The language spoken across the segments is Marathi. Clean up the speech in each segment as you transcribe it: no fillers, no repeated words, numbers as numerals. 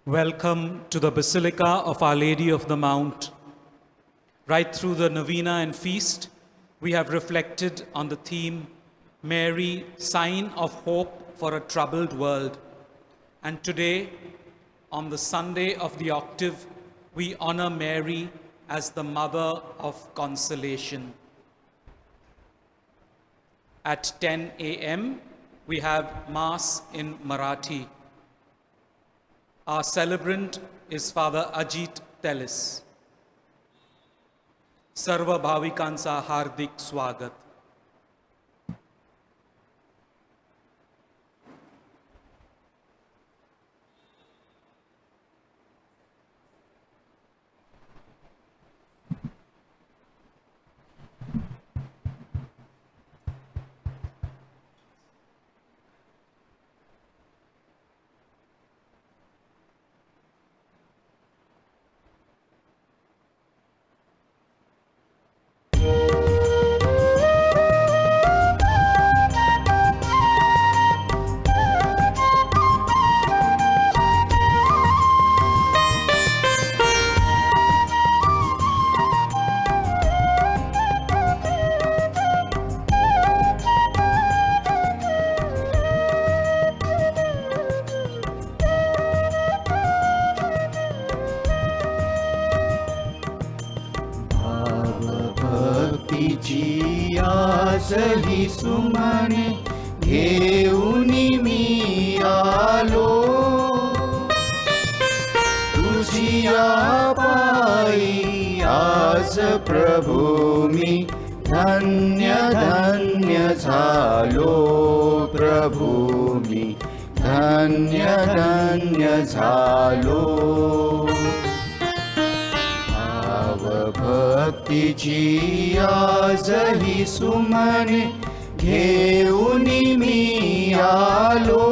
Welcome to the Basilica of Our Lady of the Mount. Right through the novena and feast, we have reflected on the theme, Mary, sign of hope for a troubled world. And today, on the Sunday of the octave, we honor Mary as the mother of consolation. At 10 a.m., we have Mass in Marathi. Our celebrant is Father Ajit Tellis. सर्व भाविकांचा हार्दिक स्वागत. सही सुमने घेऊनी मी आलो तुझिया पायी आज प्रभू मी धन्य धन्य झालो प्रभू मी धन्य धन्य झालो भक्तीची आजही सुमने घेऊनी मी आलो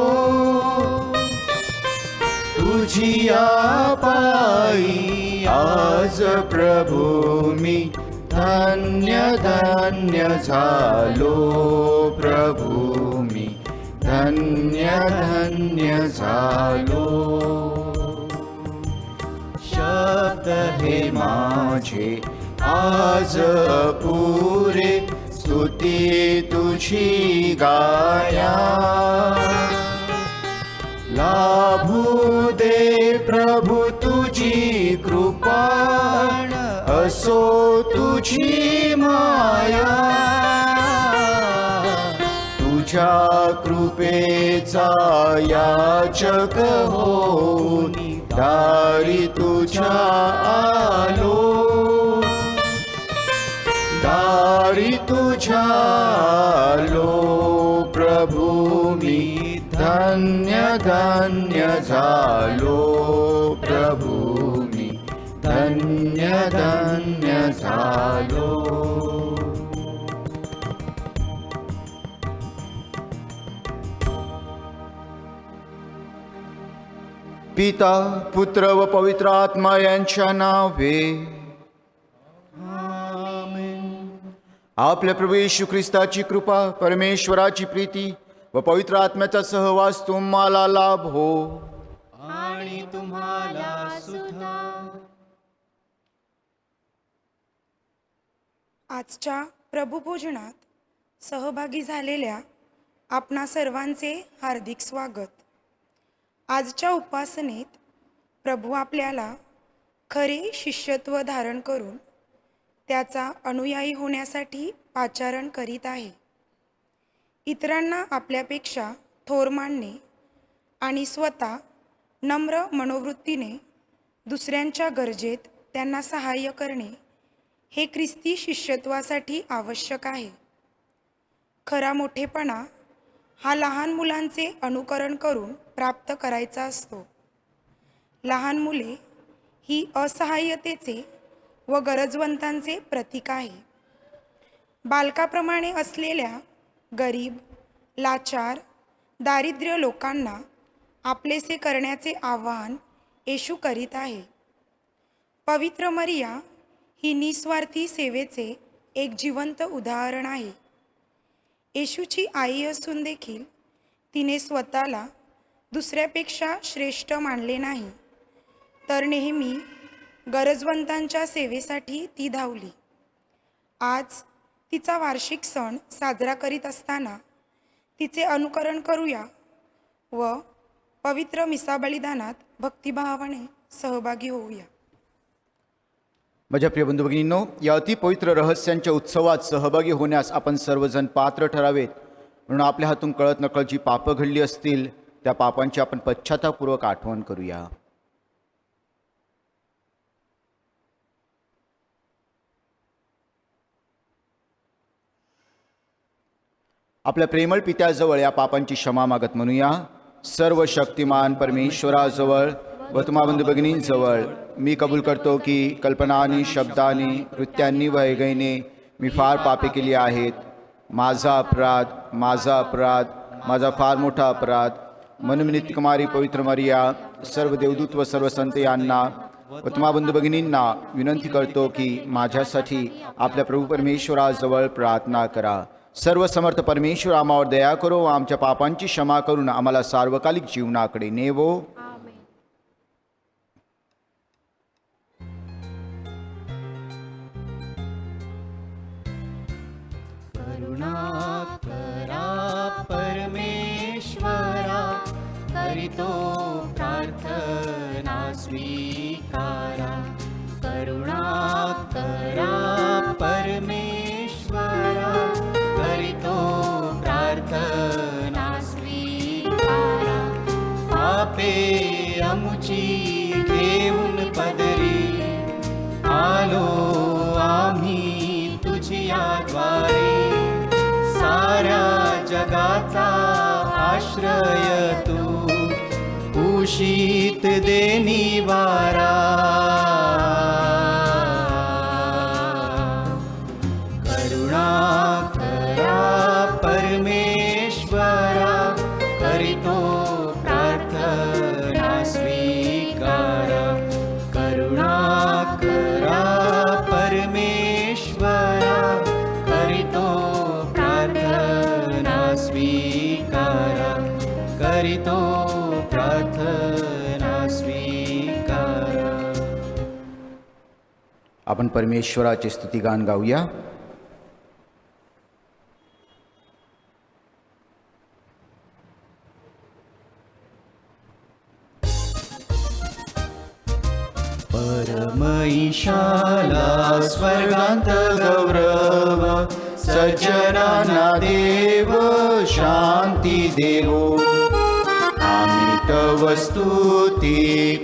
तुझिया पायी आज प्रभू मी धन्य धन्य झालो प्रभू मी धन्य धन्य झालो शब्द हे माझे आज पुरे स्तुती तुझी गाया लाभू दे प्रभू तुझी कृपा असो तुझी माया तुझ्या कृपेचा याचक होऊन दारी तुझ्या आलो दारी तुझ्या आलो प्रभू मी धन्य धन्य झालो प्रभू मी धन्य धन्य झालो पिता पुत्र व पवित्र आत्मा यांच्या नावे आमेन. आपल्या प्रभू येशू ख्रिस्ताची कृपा परमेश्वराची प्रीती व पवित्र आत्म्याचा सहवास तुम्हाला लाभो आणि तुम्हाला सुद्धा. आजच्या प्रभुभोजनात सहभागी झालेल्या आपणा सर्वांचे हार्दिक स्वागत. आजच्या उपासनेत प्रभू आपल्याला खरे शिष्यत्व धारण करून त्याचा अनुयायी होण्यासाठी पाचारण करीत आहे. इतरांना आपल्यापेक्षा थोर मानणे आणि स्वतः नम्र मनोवृत्तीने दुसऱ्यांच्या गरजेत त्यांना सहाय्य करणे हे ख्रिस्ती शिष्यत्वासाठी आवश्यक आहे. खरा मोठेपणा हा लहान मुलांचे अनुकरण करून प्राप्त करायचा असतो. लहान मुले ही असहाय्यतेचे व गरजवंतांचे प्रतीक आहे. बालकाप्रमाणे असलेल्या गरीब, लाचार, दारिद्र्य लोकांना आपलेसे करण्याचे आवाहन येशू करीत आहे. पवित्र मरिया ही निस्वार्थी सेवेचे एक जिवंत उदाहरण आहे. येशूची आई असून देखील तिने स्वतःला दुसऱ्यापेक्षा श्रेष्ठ मानले नाही, तर नेहमी गरजवंतांच्या सेवेसाठी ती धावली. आज तिचा वार्षिक सण साजरा करीत असताना तिचे अनुकरण करूया व पवित्र मिसा बलिदानात भक्तिभावाने सहभागी होऊया. माझ्या प्रिय बंधू भगिनींनो, या अतिपवित्र रहस्यांच्या उत्सवात सहभागी होण्यास आपण सर्वजण पात्र ठरावेत. म्हणून आपल्या हातून कळत नकळत जी पापं घडली असतील त्या पापांची आपण पश्चातापूर्वक आठवण करूया. आपल्या प्रेमळ पित्याजवळ या पापांची क्षमा मागत म्हणूया. सर्व शक्तिमान परमेश्वराजवळ व तुम्हा बंधू भगिनींजवळ मी कबूल करतो की कल्पनानी, शब्दानी, कृत्यांनी व ऐगईने मी फार पापे केली आहेत. माझा अपराध, माझा फार मोठा अपराध. म्हणून मी नित्यकुमारी पवित्र मरिया, सर्व देवदूत व सर्व संत यांना व तुम्हा बंधू भगिनींना विनंती करतो की माझ्यासाठी आपल्या प्रभू परमेश्वराजवळ प्रार्थना करा. सर्व समर्थ परमेश्वर आम्हावर दया करो व आमच्या पापांची क्षमा करून आम्हाला सार्वकालिक जीवनाकडे नेवो. करुणा करा परमेश्वरा, करितो प्रार्थना स्वीकारा. करुणा करा परमेश्वरा, करितो प्रार्थना स्वीकारा. पापे अमुची घेऊन पदरी आलो आम्ही तुझिया द्वारे. साऱ्या जगाचा आश्रय तू, उशीत देनी वारा. करुणा करा परमेश्वरा, करितो प्रार्थना स्वीकारा. करुणा करा परमेश्वरा, करितो प्रार्थना स्वीकारा. करितो प्रार्थना स्वीकारा. आपण परमेश्वराचे स्तुतिगान गाऊया. परमईशाला स्वर्गांत गौरव, सज्जनांना देव शांती देवो. आम्ही तव स्तुती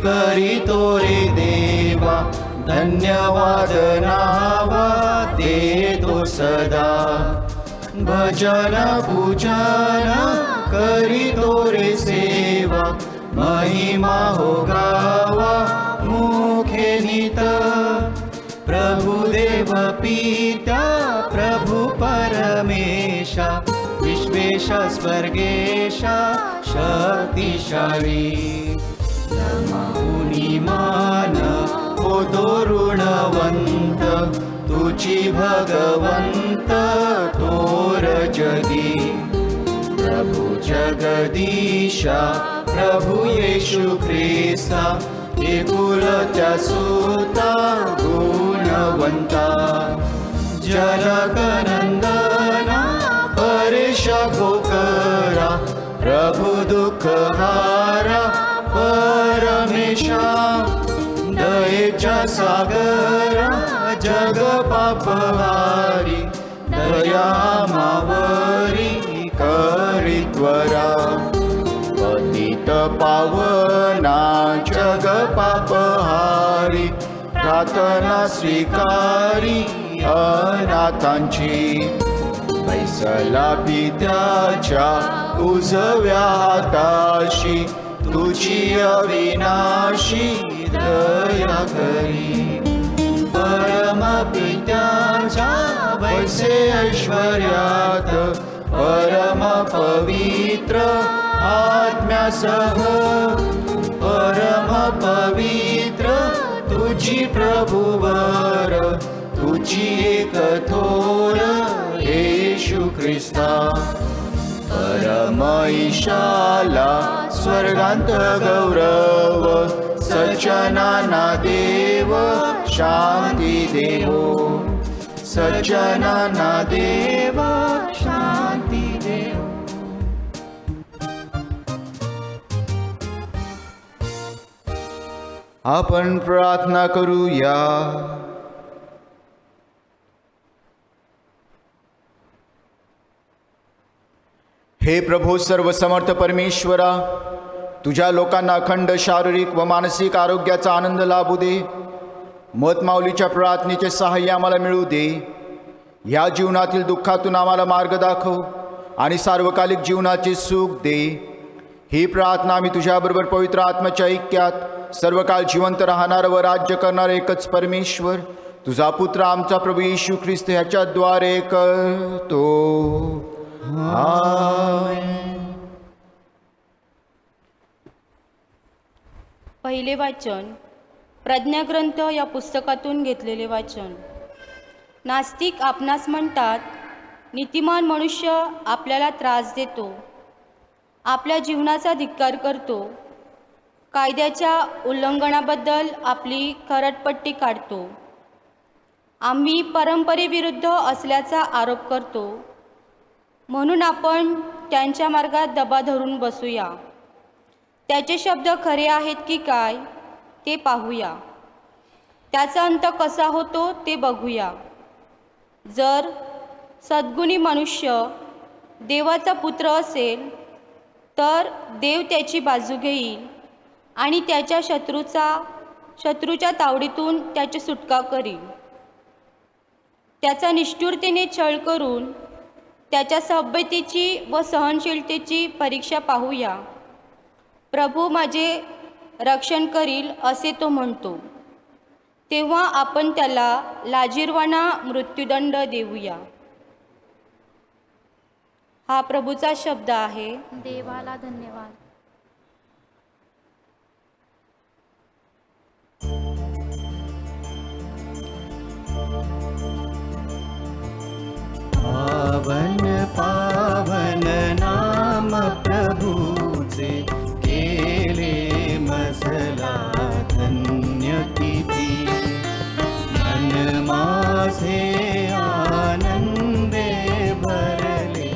करीतो रे देवा, धन्यवाद नावा देतो सदा. भजन पूजन करीतो रे सेवा, महिमा हो गावा मुखे नीत. प्रभु देव पिता प्रभु परमेशा, विश्वेशा स्वर्गेशा शक्तिशाली. नमोनी मान हो ऋणवंत, तुझी भगवंत तोर जगी. प्रभु जगदीशा प्रभु येशू ख्रिस्ता, एकुलत्या सुता गुणवंता. जनकनंदना परेश गोकरा, प्रभु दुःखहारा परमेशा. दयेच्या सागरा जग पापहारी, दया मावरी करित्वरा. पतित पावना जग पापहारी, प्रार्थना स्वीकारी अनाथांची. बैसला पित्याच्या उजव्या हाताशी, तुझी अविनाशी दया करी. परम पित्याच्या वैसे ऐश्वर्यात, परम पवित्र आत्म्यासह, परम पवित्र तुझी प्रभुवर, तुझी एक थोर येशू ख्रिस्ता. परम ईशाला स्वर्गांत गौरव, सज्जनांना देव शांती देवो, सज्जनांना देव शांती देवो. आपण प्रार्थना करूया. हे प्रभू सर्वसमर्थ परमेश्वरा, तुझ्या लोकांना अखंड शारीरिक व मानसिक आरोग्याचा आनंद लाभू दे. मतमाऊलीच्या प्रार्थनेचे सहाय्य आम्हाला मिळू दे. या जीवनातील दुःखातून आम्हाला मार्ग दाखव आणि सार्वकालिक जीवनाचे सुख दे. ही प्रार्थना आम्ही तुझ्याबरोबर पवित्र आत्म्याच्या ऐक्यात सर्वकाळ जिवंत राहणारा व राज्य करणारा एकच परमेश्वर, तुझा पुत्र आमचा प्रभू येशू ख्रिस्त ह्याच्याद्वारे करतो. आमेन. पहिले वाचन प्रज्ञाग्रंथ या पुस्तकातून घेतलेले वाचन. नास्तिक आपणास म्हणतात, नीतिमान मनुष्य आपल्याला त्रास देतो, आपल्या जीवनाचा धिक्कार करतो, कायद्याच्या उल्लंघनाबद्दल आपली खरडपट्टी काढतो. आम्ही परंपरेविरुद्ध असल्याचा आरोप करतो, म्हणून आपण त्यांच्या मार्गात दबा धरून बसूया. त्याचे शब्द खरे आहेत की काय ते पाहूया. त्याचा अंत कसा होतो ते बघूया. जर सद्गुणी मनुष्य देवाचा पुत्र असेल तर देव त्याची बाजू घेईल आणि त्याच्या शत्रूच्या तावडीतून त्याची सुटका करील. त्याचा निष्ठुरतेने छळ करून त्याच्या सभ्यतेची व सहनशीलतेची परीक्षा पाहूया. प्रभू माझे रक्षण करील असे तो म्हणतो, तेव्हा आपण त्याला लाजिरवाणा मृत्युदंड देऊया. हा प्रभूचा शब्द आहे. देवाला धन्यवाद. पावन पावन नाम प्रभूचे, केले मसला धन्य किती. मन माझे आनंदे भरले,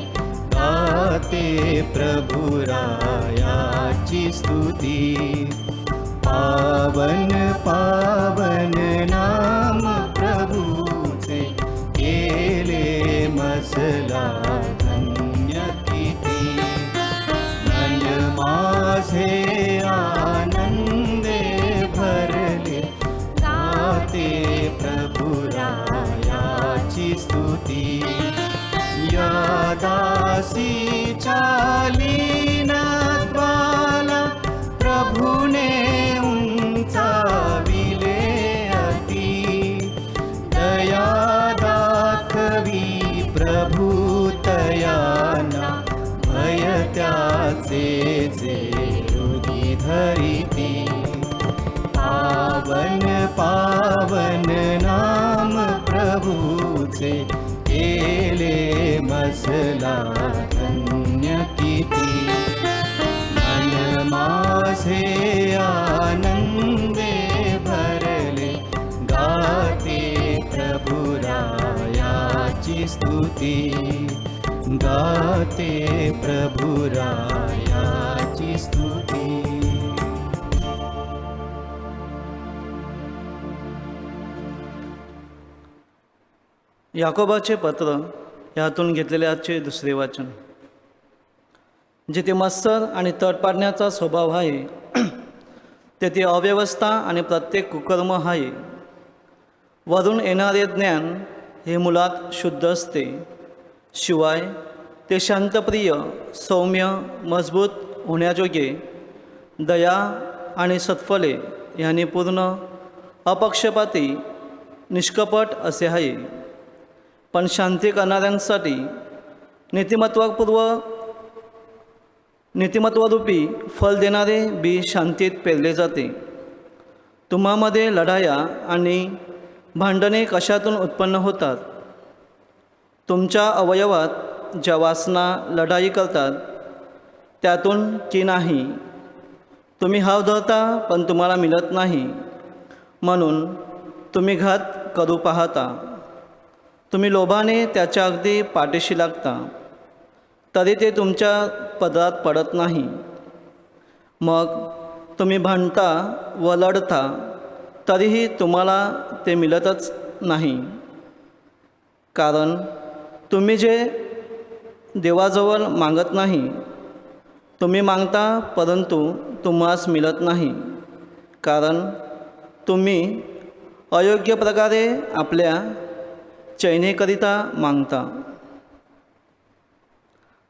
गाते प्रभुरायाची स्तुती. पावन पावन नाम प्रभूचे, केले मसला धन्य किती. मन माझे आनंदे भरले, गाते प्रभुरायाची स्तुती. या दासीच्या लीनत्वाला प्रभूने उंचाविले अति. दया दाखवी प्रभू तयाना, भय त्याचे जे हृदय धरिती. पावन पावन नाम प्रभूचे, केले मसला धन्य किती. मन माझे आनंदे भरले, गाते प्रभुरायाची स्तुती. गाते प्रभुरायाची स्तुती. याकोबाचे पत्र यातून घेतलेले आजचे दुसरे वाचन. जिथे मत्सर आणि तट पाडण्याचा स्वभाव आहे तेथे अव्यवस्था आणि प्रत्येक कुकर्म आहे. वरून येणारे ज्ञान हे मुळात शुद्ध असते, शिवाय ते शांतप्रिय, सौम्य, मजबूत होण्याजोगे, दया आणि सत्फले यांनी पूर्ण, अपक्षपाती, निष्कपट असे आहे. पण शांती करणाऱ्यांसाठी नीतिमत्वरूपी फल देणारे बी शांतीत पेरले जाते. तुम्हामध्ये लढाया आणि भांडणे कशातून उत्पन्न होतात? तुमच्या अवयवात ज्या वासना लढाई करतात त्यातून की नाही? तुम्ही हाव धरता पण तुम्हाला मिळत नाही, म्हणून तुम्ही घात करू पाहता. तुम्ही लोभाने त्याच्या अगदी पाठीशी लागता, तरी ते तुमच्या पदरात पडत नाही. मग तुम्ही भांडता व लढता, तरीही तुम्हाला ते मिळतच नाही. कारण तुम्ही जे देवाजवळ मागत नाही, तुम्ही मागता परंतु तुम्हास मिळत नाही, कारण तुम्ही अयोग्य प्रकारे आपल्या चैनेकरिता मागता.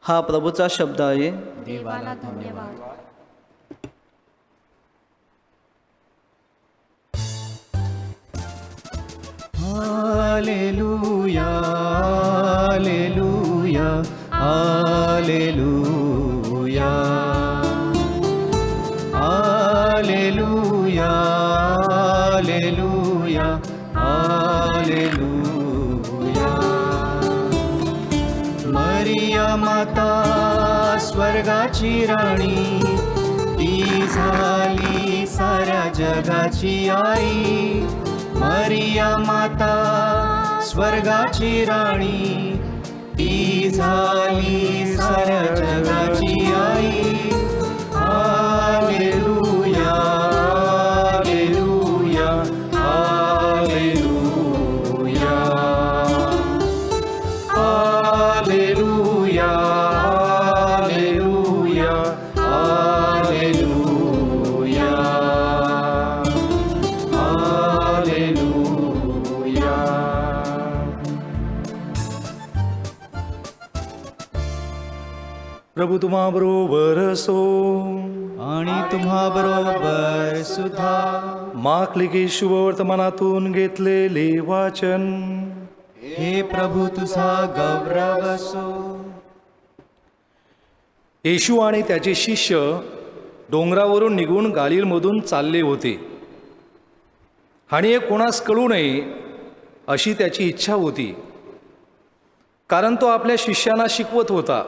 हा प्रभूचा शब्द आहे. देवाला धन्यवाद. हालेलुया, हालेलुया, हालेलुया, हालेलुया, हालेलुया, हालेलुया. मरिया माता स्वर्गाची राणी, ती झाली साऱ्या जगाची आई. मरिया माता स्वर्गाची राणी, ती झाली साऱ्या जगाची आई. हालेलुया, हालेलुया, हालेलुया, हालेलुया, हालेलुया, हालेलुया, हालेलुया. प्रभू तुम्हाबरोबर असो. आणि तुम्हा बरोबर सुद्धा. मार्क लिखित शुभवर्तमानातून घेतलेले वाचन. हे प्रभू तुझा गौरव असो. येशू आणि त्याचे शिष्य डोंगरावरून निघून गालिलमधून चालले होते, आणि हे कोणास कळू नये अशी त्याची इच्छा होती, कारण तो आपल्या शिष्यांना शिकवत होता.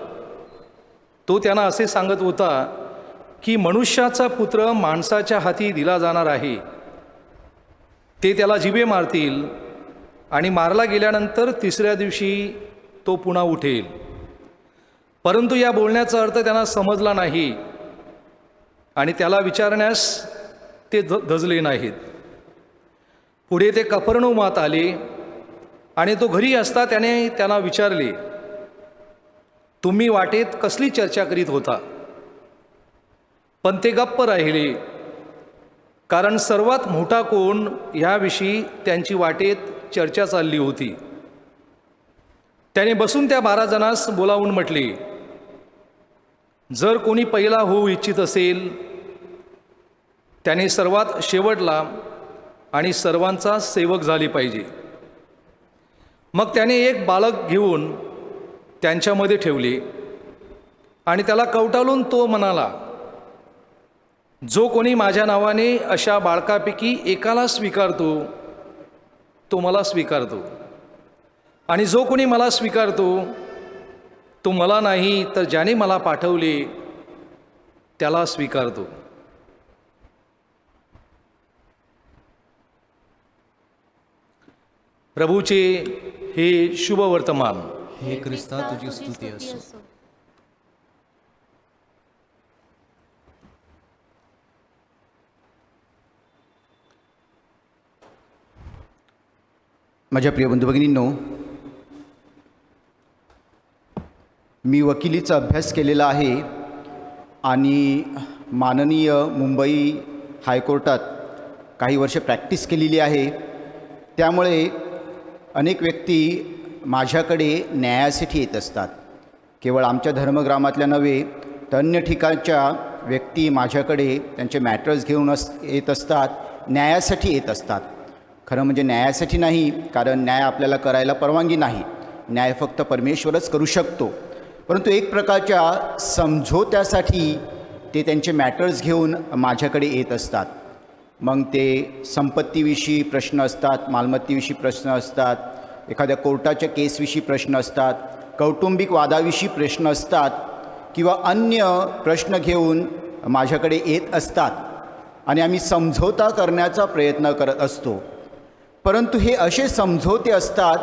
तो त्यांना असे सांगत होता की मनुष्याचा पुत्र माणसाच्या हाती दिला जाणार आहे. ते त्याला जिबे मारतील आणि मारला गेल्यानंतर तिसऱ्या दिवशी तो पुन्हा उठेल. परंतु या बोलण्याचा अर्थ त्यांना समजला नाही आणि त्याला विचारण्यास ते धजले नाहीत. पुढे ते कफरनहूमात आले आणि तो घरी असता त्याने त्यांना विचारले, तुम्ही वाटेत कसली चर्चा करीत होता? पण ते गप्प राहिले, कारण सर्वात मोठा कोण ह्याविषयी त्यांची वाटेत चर्चा चालली होती. त्याने बसून त्या 12 जणांस बोलावून म्हटले, जर कोणी पहिला होऊ इच्छित असेल त्याने सर्वात शेवटला आणि सर्वांचा सेवक झाले पाहिजे. मग त्याने एक बालक घेऊन त्यांच्यामध्ये ठेवले आणि त्याला कवटाळून तो म्हणाला, जो कोणी माझ्या नावाने अशा बाळकापैकी एकाला स्वीकारतो तो मला स्वीकारतो, आणि जो कोणी मला स्वीकारतो तो मला नाही तर ज्याने मला पाठवले त्याला स्वीकारतो. प्रभूचे हे शुभ वर्तमान. हे ख्रिस्ता तुझी स्तुती असो. माझ्या प्रिय बंधू भगिनींनो, मी वकिलीचा अभ्यास केलेला आहे आणि माननीय मुंबई हायकोर्टात काही वर्ष प्रॅक्टिस केलेली आहे. त्यामुळे अनेक व्यक्ती माझ्याकडे न्यायासाठी येत असतात. केवळ आमच्या धर्मग्रामातल्या नव्हे तर अन्य ठिकाणच्या व्यक्ती माझ्याकडे त्यांचे मॅटर्स घेऊन येत असतात, न्यायासाठी येत असतात. खरं म्हणजे न्यायासाठी नाही, कारण न्याय आपल्याला करायला परवानगी नाही. न्याय फक्त परमेश्वरच करू शकतो. परंतु एक प्रकारच्या समझोत्यासाठी ते त्यांचे मॅटर्स घेऊन माझ्याकडे येत असतात. मग ते संपत्तीविषयी प्रश्न असतात, मालमत्तेविषयी प्रश्न असतात, एखाद्या कोर्टाच्या केसविषयी प्रश्न असतात, कौटुंबिक वादाविषयी प्रश्न असतात, किंवा अन्य प्रश्न घेऊन माझ्याकडे येत असतात आणि आम्ही समझोता करण्याचा प्रयत्न करत असतो. परंतु हे असे समझोते असतात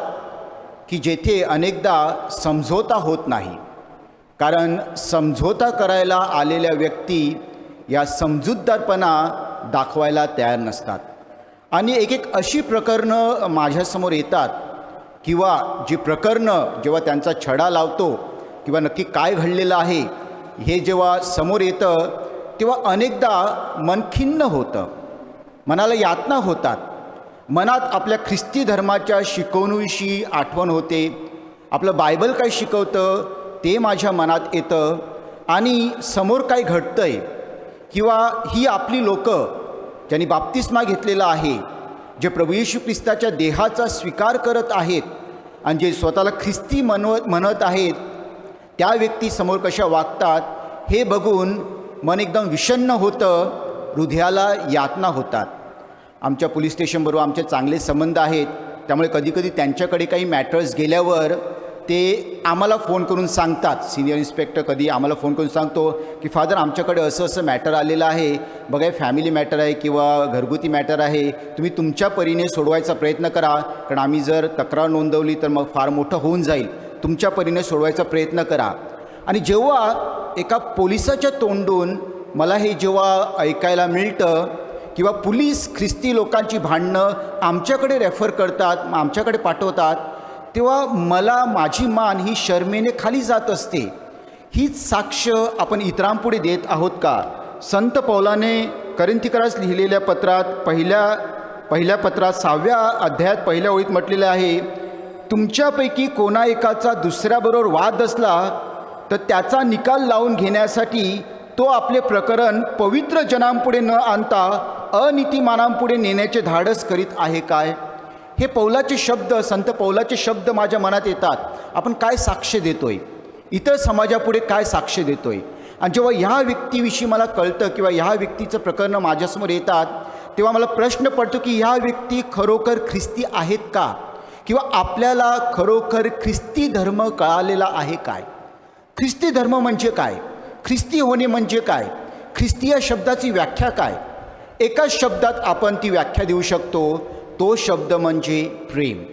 की जेथे अनेकदा समझोता होत नाही, कारण समझोता करायला आलेल्या व्यक्ती या समजूतदारपणा दाखवायला तयार नसतात. आणि एक अशी प्रकरणं माझ्यासमोर येतात किंवा जी प्रकरणं जेव्हा त्यांचा छडा लावतो किंवा नक्की काय घडलेलं आहे हे जेव्हा समोर येतं तेव्हा अनेकदा मन खिन्न होतं, मनाला यातना होतात, मनात आपल्या ख्रिस्ती धर्माच्या शिकवणीविषयी आठवण होते, आपलं बायबल काय शिकवतं ते माझ्या मनात येतं आणि समोर काय घडतं आहे किंवा ही आपली लोकं ज्यांनी बाप्तिस्मा घेतलेला आहे, जे प्रभू येशू ख्रिस्ताच्या देहाचा स्वीकार करत आहेत आणि जे स्वतःला ख्रिस्ती म्हणत आहेत, त्या व्यक्ती समोर कशा वागतात हे बघून मन एकदम विषण्ण होतं, हृदयाला यातना होतात. आमच्या पोलीस स्टेशनबरोबर आमचे चांगले संबंध आहेत, त्यामुळे कधीकधी त्यांच्याकडे काही मॅटर्स गेल्यावर ते आम्हाला फोन करून सांगतात. सिनियर इन्स्पेक्टर कधी आम्हाला फोन करून सांगतो की फादर आमच्याकडे असं मॅटर आलेलं आहे, बघा फॅमिली मॅटर आहे किंवा घरगुती मॅटर आहे, तुम्ही तुमच्या परीने सोडवायचा प्रयत्न करा, कारण आम्ही जर तक्रार नोंदवली तर मग फार मोठं होऊन जाईल, तुमच्या परीने सोडवायचा प्रयत्न करा. आणि जेव्हा एका पोलिसाच्या तोंडून मला हे जेव्हा ऐकायला मिळतं किंवा पोलीस ख्रिस्ती लोकांची भांडणं आमच्याकडे रेफर करतात, आमच्याकडे पाठवतात, तेव्हा मला माझी मान ही शर्मेने खाली जात असते. हीच साक्ष आपण इतरांपुढे देत आहोत का? संत पौलाने करिंथीकरास लिहिलेल्या पत्रात पहिल्या पत्रात 6व्या अध्यायात पहिल्या ओळीत म्हटलेलं आहे, तुमच्यापैकी कोणा एकाचा दुसऱ्याबरोबर वाद असला तर त्याचा निकाल लावून घेण्यासाठी तो आपले प्रकरण पवित्र जनांपुढे न आणता अनीतिमानांपुढे नेण्याचे धाडस करीत आहे काय? हे पौलाचे शब्द, संत पौलाचे शब्द माझ्या मनात येतात. आपण काय साक्ष देतोय, इतर समाजापुढे काय साक्ष देतोय? आणि जेव्हा ह्या व्यक्तीविषयी मला कळतं किंवा ह्या व्यक्तीचं प्रकरण माझ्यासमोर येतात तेव्हा मला प्रश्न पडतो की ह्या व्यक्ती खरोखर ख्रिस्ती आहेत का? किंवा आपल्याला खरोखर ख्रिस्ती धर्म कळालेला आहे काय? ख्रिस्ती धर्म म्हणजे काय? ख्रिस्ती होणे म्हणजे काय? ख्रिस्ती या शब्दाची व्याख्या काय? एकाच शब्दात आपण ती व्याख्या देऊ शकतो, तो शब्द म्हणजे प्रेम.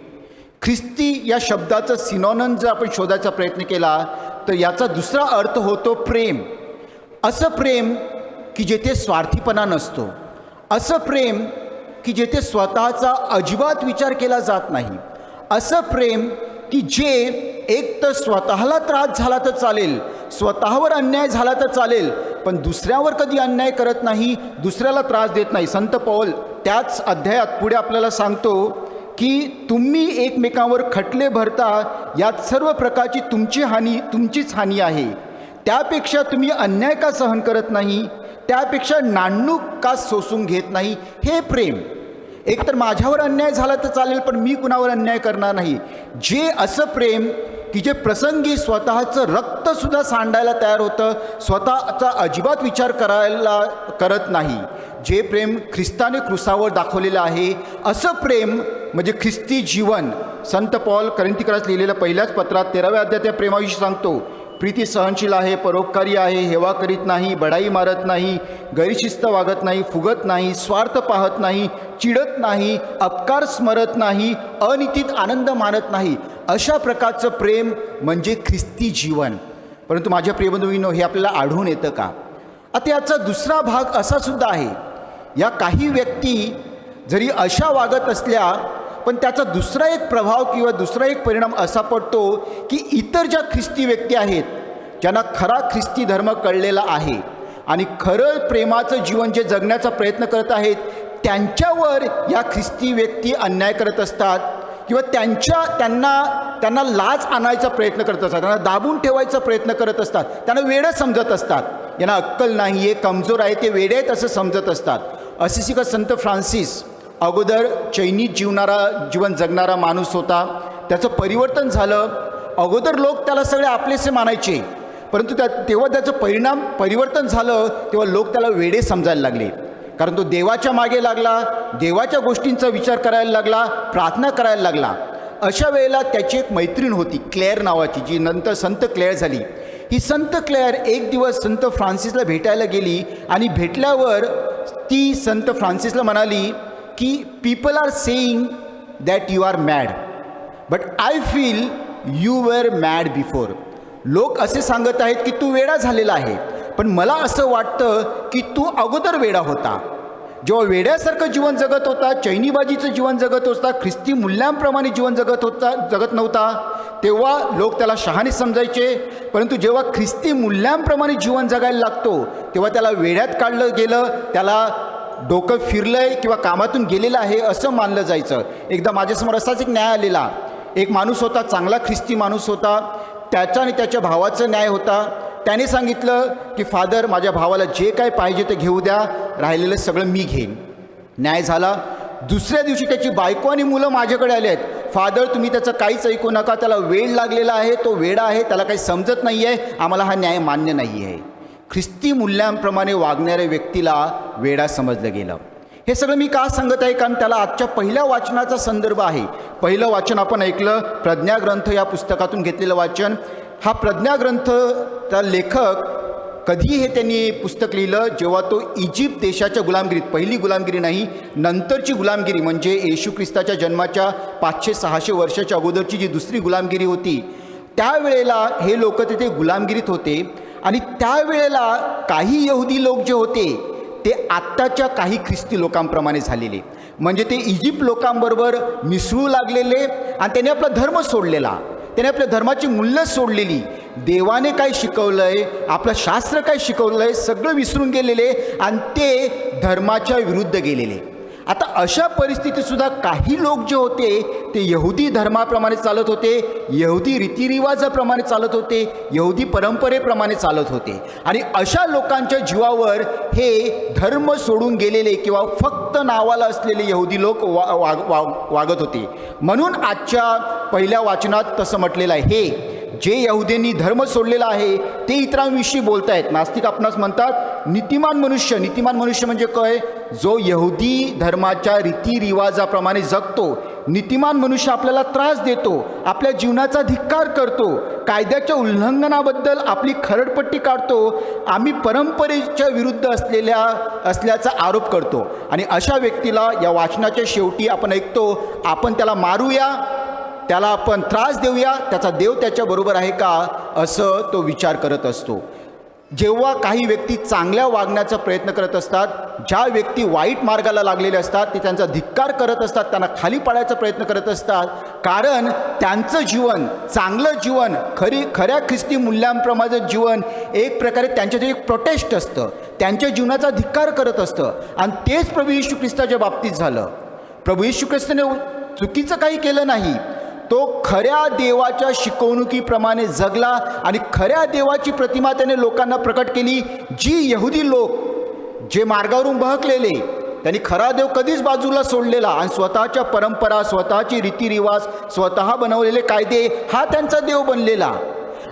ख्रिस्ती या शब्दाचं सिनॉनिम जर आपण शोधायचा प्रयत्न केला तर याचा दुसरा अर्थ होतो प्रेम. असं प्रेम की जेथे स्वार्थीपणा नसतो, असं प्रेम की जेथे स्वतःचा अजिबात विचार केला जात नाही, असं प्रेम की जे एक तर स्वतःला त्रास झाला तर चालेल, स्वतःवर अन्याय झाला तर चालेल, पण दुसऱ्यावर कधी अन्याय करत नाही, दुसऱ्याला त्रास देत नाही. संत पौल त्याच अध्यायात पुढे आपल्याला सांगतो की तुम्ही एकमेकांवर खटले भरता, यात सर्व प्रकारची तुमचीच हानी आहे. त्यापेक्षा तुम्ही अन्याय का सहन करत नाही, त्यापेक्षा नांडणूक का सोसून घेत नाही. हे प्रेम. एकतर माझ्यावर अन्याय झाला तर चालेल, पण मी कुणावर अन्याय करणार नाही. जे असं प्रेम की जे प्रसंगी स्वतःचं रक्तसुद्धा सांडायला तयार होतं, स्वतःचा अजिबात विचार करत नाही. जे प्रेम ख्रिस्ताने क्रुसावर दाखवलेलं आहे, असं प्रेम म्हणजे ख्रिस्ती जीवन. संत पौल करिंथीकरास लिहिलेल्या पहिल्याच पत्रात 13व्या अध्यायात त्या प्रेमाविषयी सांगतो. प्रीती सहनशील आहे, परोपकारी आहे, हेवा करीत नाही, बडाई मारत नाही, गैरशिस्त वागत नाही, फुगत नाही, स्वार्थ पाहत नाही, चिडत नाही, अपकार स्मरत नाही, अनितीत आनंद मानत नाही. अशा प्रकारचं प्रेम म्हणजे ख्रिस्ती जीवन. परंतु माझ्या प्रियबंधूंनो, हे आपल्याला आढळून येतं का? आता याचा दुसरा भाग असा सुद्धा आहे, या काही व्यक्ती जरी अशा वागत असल्या पण त्याचा दुसरा एक प्रभाव किंवा दुसरा एक परिणाम असा पडतो की इतर ज्या ख्रिस्ती व्यक्ती आहेत, ज्यांना खरा ख्रिस्ती धर्म कळलेला आहे आणि खरं प्रेमाचं जीवन जे जगण्याचा प्रयत्न करत आहेत, त्यांच्यावर या ख्रिस्ती व्यक्ती अन्याय करत असतात किंवा त्यांना लाज आणायचा प्रयत्न करत असतात, त्यांना दाबून ठेवायचा प्रयत्न करत असतात, त्यांना वेडं समजत असतात. यांना अक्कल नाही आहे, कमजोर आहे, ते वेडे आहेत असं समजत असतात. असिसी का संत फ्रान्सिस अगोदर चैनीत जीवन जगणारा माणूस होता. त्याचं परिवर्तन झालं. अगोदर लोक त्याला सगळे आपलेसे मानायचे, परंतु तेव्हा त्याचं परिवर्तन झालं तेव्हा लोक त्याला वेडे समजायला लागले, कारण तो देवाच्या मागे लागला, देवाच्या गोष्टींचा विचार करायला लागला, प्रार्थना करायला लागला. अशा वेळेला त्याची एक मैत्रीण होती क्लेअर नावाची, जी नंतर संत क्लेअर झाली. ही संत क्लेअर एक दिवस संत फ्रान्सिसला भेटायला गेली आणि भेटल्यावर ती संत फ्रान्सिसला म्हणाली की people are saying that you are mad but I feel you were mad before. लोक असे सांगत आहेत की तू वेडा झालेला आहे, पण मला असं वाटतं की तू अगोदर वेडा होता. जेव्हा वेड्यासारखं जीवन जगत होता, चैनीबाजीचं जीवन जगत होता, ख्रिस्ती मूल्यांप्रमाणे जीवन जगत नव्हता, तेव्हा लोक त्याला शहाणे समजायचे. परंतु जेव्हा ख्रिस्ती मूल्यांप्रमाणे जीवन जगायला लागतो तेव्हा त्याला वेड्यात काढलं गेलं, त्याला डोकं फिरलंय किंवा कामातून गेलेलं आहे असं मानलं जायचं. एकदा माझ्यासमोर असाच एक न्याय आलेला. एक माणूस होता, चांगला ख्रिस्ती माणूस होता, त्याचा आणि त्याच्या भावाचा न्याय होता. त्याने सांगितलं की फादर, माझ्या भावाला जे काय पाहिजे ते घेऊ द्या, राहिलेलं सगळं मी घेईन. न्याय झाला. दुसऱ्या दिवशी त्याची बायको आणि मुलं माझ्याकडे आले आहेत. फादर, तुम्ही त्याचं काहीच ऐकू नका, त्याला वेड लागलेला आहे, तो वेडा आहे, त्याला काही समजत नाही आहे, आम्हाला हा न्याय मान्य नाही आहे. ख्रिस्ती मूल्यांप्रमाणे वागणाऱ्या व्यक्तीला वेडा समजलं गेलं. हे सगळं मी का सांगत आहे? कारण त्याला आजच्या पहिल्या वाचनाचा संदर्भ आहे. पहिलं वाचन आपण ऐकलं, प्रज्ञाग्रंथ या पुस्तकातून घेतलेलं वाचन. हा प्रज्ञाग्रंथचा लेखक कधी हे त्यांनी पुस्तक लिहिलं? जेव्हा तो इजिप्त देशाच्या गुलामगिरीत, पहिली गुलामगिरी नाही, नंतरची गुलामगिरी म्हणजे येशू ख्रिस्ताच्या जन्माच्या 500-600 वर्षाच्या अगोदरची जी दुसरी गुलामगिरी होती, त्यावेळेला हे लोक तिथे गुलामगिरीत होते. आणि त्यावेळेला काही यहुदी लोक जे होते ते आत्ताच्या काही ख्रिस्ती लोकांप्रमाणे झालेले, म्हणजे ते इजिप्त लोकांबरोबर मिसळू लागलेले आणि त्याने आपला धर्म सोडलेला, त्याने आपल्या धर्माची मूल्य सोडलेली. देवाने काय शिकवलं आहे, आपलं शास्त्र काय शिकवलं आहे, सगळं विसरून गेलेले आणि ते धर्माच्या विरुद्ध गेलेले. आता अशा परिस्थितीतसुद्धा काही लोक जे होते ते यहुदी धर्माप्रमाणे चालत होते, यहुदी रीतिरिवाजाप्रमाणे चालत होते, यहुदी परंपरेप्रमाणे चालत होते. आणि अशा लोकांच्या जीवावर हे धर्म सोडून गेलेले किंवा फक्त नावाला असलेले यहुदी लोक वागत होते. म्हणून आजच्या पहिल्या वाचनात तसं म्हटलेलं आहे, हे जे यहुद्यांनी धर्म सोडलेला आहे ते इतरांविषयी बोलत आहेत. नास्तिक आपणास म्हणतात नीतिमान मनुष्य. नीतिमान मनुष्य म्हणजे काय? जो यहुदी धर्माच्या रीतिरिवाजाप्रमाणे जगतो. नीतिमान मनुष्य आपल्याला त्रास देतो, आपल्या जीवनाचा धिक्कार करतो, कायद्याच्या उल्लंघनाबद्दल आपली खरडपट्टी काढतो, आम्ही परंपरेच्या विरुद्ध असल्याचा आरोप करतो. आणि अशा व्यक्तीला या वाचनाच्या शेवटी आपण ऐकतो, आपण त्याला मारूया, त्याला आपण त्रास देऊया, त्याचा देव त्याच्याबरोबर आहे का असं तो विचार करत असतो. जेव्हा काही व्यक्ती चांगल्या वागण्याचा प्रयत्न करत असतात, ज्या व्यक्ती वाईट मार्गाला लागलेले असतात ते त्यांचा धिक्कार करत असतात, त्यांना खाली पाडायचा प्रयत्न करत असतात. कारण त्यांचं जीवन, चांगलं जीवन, खऱ्या ख्रिस्ती मूल्यांप्रमाणे जीवन एक प्रकारे त्यांच्यासाठी एक प्रोटेस्ट असतं, त्यांच्या जीवनाचा धिक्कार करत असतं. आणि तेच प्रभू येशू ख्रिस्ताच्या बाबतीत झालं. प्रभू येशू ख्रिस्ताने चुकीचं काही केलं नाही, तो खऱ्या देवाच्या शिकवणुकीप्रमाणे जगला आणि खऱ्या देवाची प्रतिमा त्याने लोकांना प्रकट केली. जी यहुदी लोक जे मार्गावरून बहकलेले, त्यांनी खरा देव कधीच बाजूला सोडलेला आणि स्वतःच्या परंपरा, स्वतःचे रीतिरिवाज, स्वतः बनवलेले कायदे हा त्यांचा देव बनलेला.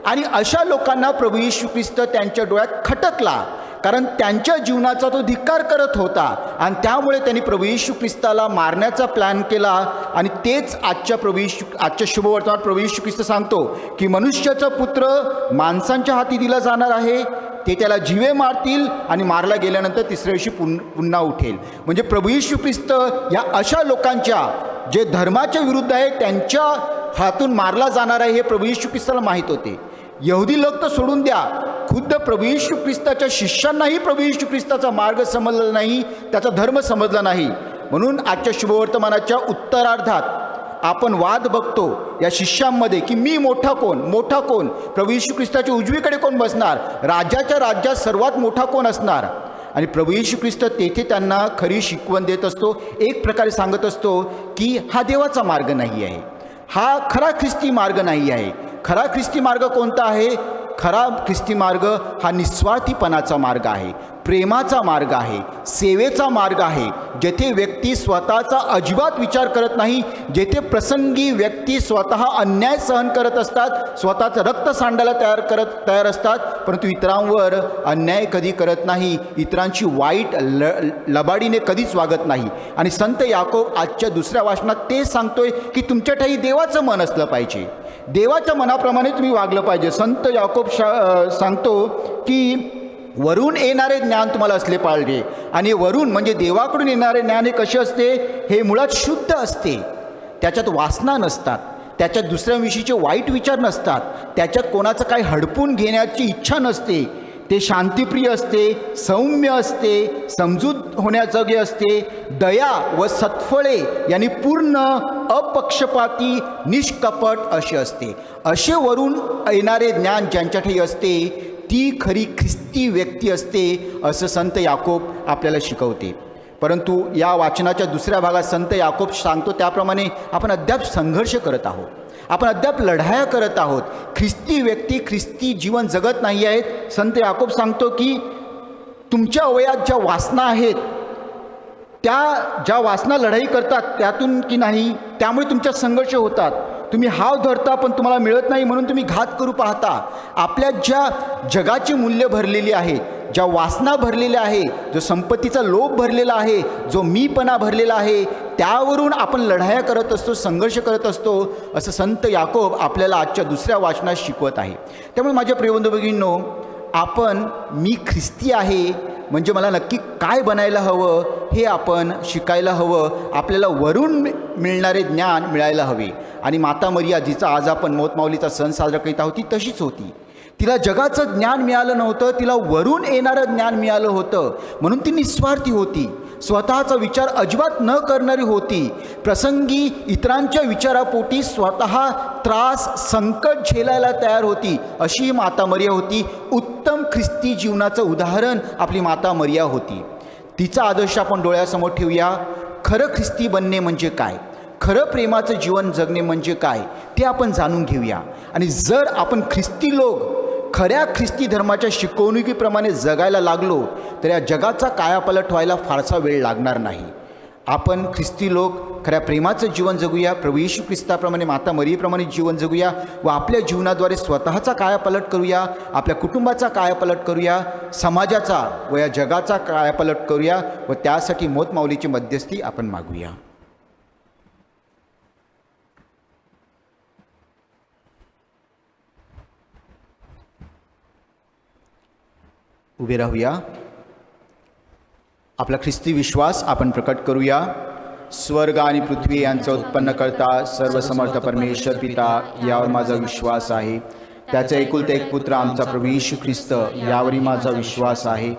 आणि अशा लोकांना प्रभू येशू ख्रिस्त त्यांच्या डोळ्यात खटकला, कारण त्यांच्या जीवनाचा तो धिक्कार करत होता. आणि त्यामुळे त्यांनी प्रभू येशू ख्रिस्ताला मारण्याचा प्लॅन केला. आणि तेच आजच्या शुभवर्तमानात प्रभू येशू ख्रिस्त सांगतो की मनुष्याचा पुत्र माणसांच्या हाती दिला जाणार आहे, ते त्याला जीवे मारतील आणि मारला गेल्यानंतर तिसऱ्या दिवशी पुन्हा उठेल. म्हणजे प्रभू येशू ख्रिस्त या अशा लोकांच्या जे धर्माच्या विरुद्ध आहे त्यांच्या हातून मारला जाणार आहे हे प्रभू येशू ख्रिस्ताला माहीत होते. यहुदी लोक तर सोडून द्या, खुद्द प्रभू येशू ख्रिस्ताच्या शिष्यांनाही प्रभू येशू ख्रिस्ताचा मार्ग समजला नाही, त्याचा धर्म समजला नाही. म्हणून आजच्या शुभवर्तमानाच्या उत्तरार्धात आपण वाद बघतो या शिष्यांमध्ये की मी मोठा कोण, प्रभू येशू ख्रिस्ताच्या उजवीकडे कोण बसणार, राजाच्या राज्यात सर्वात मोठा कोण असणार. आणि प्रभू येशू ख्रिस्त तेथे त्यांना खरी शिकवण देत असतो, एक प्रकारे सांगत असतो की हा देवाचा मार्ग नाही आहे, हा खरा ख्रिस्ती मार्ग नाही आहे. खरा ख्रिस्ती मार्ग कोणता आहे? खरा ख्रिस्ती मार्ग हा निस्वार्थीपणाचा मार्ग आहे, प्रेमाचा मार्ग आहे, सेवेचा मार्ग आहे, जेथे व्यक्ती स्वतःचा अजिबात विचार करत नाही, जेथे प्रसंगी व्यक्ती स्वतः अन्याय सहन करत असतात, स्वतःचं रक्त सांडायला तयार असतात, परंतु इतरांवर अन्याय कधी करत नाही, इतरांची वाईट लबाडीने कधीच वागत नाही. आणि संत याकोब आजच्या दुसऱ्या वाचनात ते सांगतोय की तुमच्या ठाई देवाचं मन असलं पाहिजे. देवाच्या मनाप्रमाणे तुम्ही वागलं पाहिजे. संत याकोब सांगतो की वरून येणारे ज्ञान तुम्हाला असले पाहिजे. आणि वरून म्हणजे देवाकडून येणारे ज्ञान हे कसे असते, हे मुळात शुद्ध असते. त्याच्यात वासना नसतात, त्याच्यात दुसऱ्याविषयीचे वाईट विचार नसतात, त्याच्यात कोणाचं काही हडपून घेण्याची इच्छा नसते. ते शांतिप्रिय असते, सौम्य असते, समजूत होण्याजोगे असते, दया व सत्फळे यांनी पूर्ण, अपक्षपाती, निष्कपट असे असते. असे वरून येणारे ज्ञान ज्यांच्यासाठी असते ती खरी ख्रिस्ती व्यक्ती असते, असं संत याकोब आपल्याला शिकवते. परंतु या वाचनाच्या दुसऱ्या भागात संत याकोब सांगतो त्याप्रमाणे आपण अद्याप संघर्ष करत आहोत, आपण अद्याप लढाया करत आहोत. ख्रिस्ती व्यक्ती ख्रिस्ती जीवन जगत नाही आहेत. संत याकोब सांगतो की तुमच्या वयात ज्या वासना आहेत, त्या ज्या वासना लढाई करतात त्यातून की नाही, त्यामुळे तुमच्या संघर्ष होतात. तुम्ही हाव धरता पण तुम्हाला मिळत नाही म्हणून तुम्ही घात करू पाहता. आपल्या ज्या जगाची मूल्य भरलेली आहे, ज्या वासना भरलेल्या आहे, जो संपत्तीचा लोभ भरलेला आहे, जो मीपणा भरलेला आहे, त्यावरून आपण लढाया करत असतो, संघर्ष करत असतो, असं संत याकोब आपल्याला आजच्या दुसऱ्या वाचनात शिकवत आहे. त्यामुळे माझ्या प्रिय बंधू भगिनींनो, आपण मी ख्रिस्ती आहे म्हणजे मला नक्की काय बनायला हवं हे आपण शिकायला हवं. आपल्याला वरून मिळणारे ज्ञान मिळायला हवे. आणि माता मरिया जिचा आज आपण मोतमाऊलीचा सण साजरा करीत आहोत ती तशीच होती. तिला जगाचं ज्ञान मिळालं नव्हतं, तिला वरून येणारं ज्ञान मिळालं होतं. म्हणून ती निस्वार्थी होती, स्वतःचा विचार अजिबात न करणारी होती. प्रसंगी इतरांच्या विचारापोटी स्वतः त्रास संकट झेलायला तयार होती. अशी माता मरिया होती. उत्तम ख्रिस्ती जीवनाचं उदाहरण आपली माता मरिया होती. तिचा आदर्श आपण डोळ्यासमोर ठेवूया. खरं ख्रिस्ती बनणे म्हणजे काय, खरं प्रेमाचं जीवन जगणे म्हणजे काय ते आपण जाणून घेऊया. आणि जर आपण ख्रिस्ती लोक खऱ्या ख्रिस्ती धर्माच्या शिकवणुकीप्रमाणे जगायला लागलो तर या जगाचा कायापालट व्हायला फारसा वेळ लागणार नाही. आपण ख्रिस्ती लोक खऱ्या प्रेमाचं जीवन जगूया, प्रभू येशू ख्रिस्ताप्रमाणे माता मरियेप्रमाणे जीवन जगूया व आपल्या जीवनाद्वारे स्वतःचा कायापालट करूया, आपल्या कुटुंबाचा कायापालट करूया, समाजाचा व या जगाचा कायापालट करूया व त्यासाठी मोतमाऊलीची मध्यस्थी आपण मागूया. उभे राहूया. आपला ख्रिस्ती विश्वास आपण प्रकट करूया. स्वर्ग आणि पृथ्वी यांचा उत्पन्न करता सर्वसमर्थ परमेश्वर पिता यावर माझा विश्वास आहे. त्याचा एकुलता एक पुत्र आमचा प्रभू येशू ख्रिस्त यावरही माझा विश्वास आहे.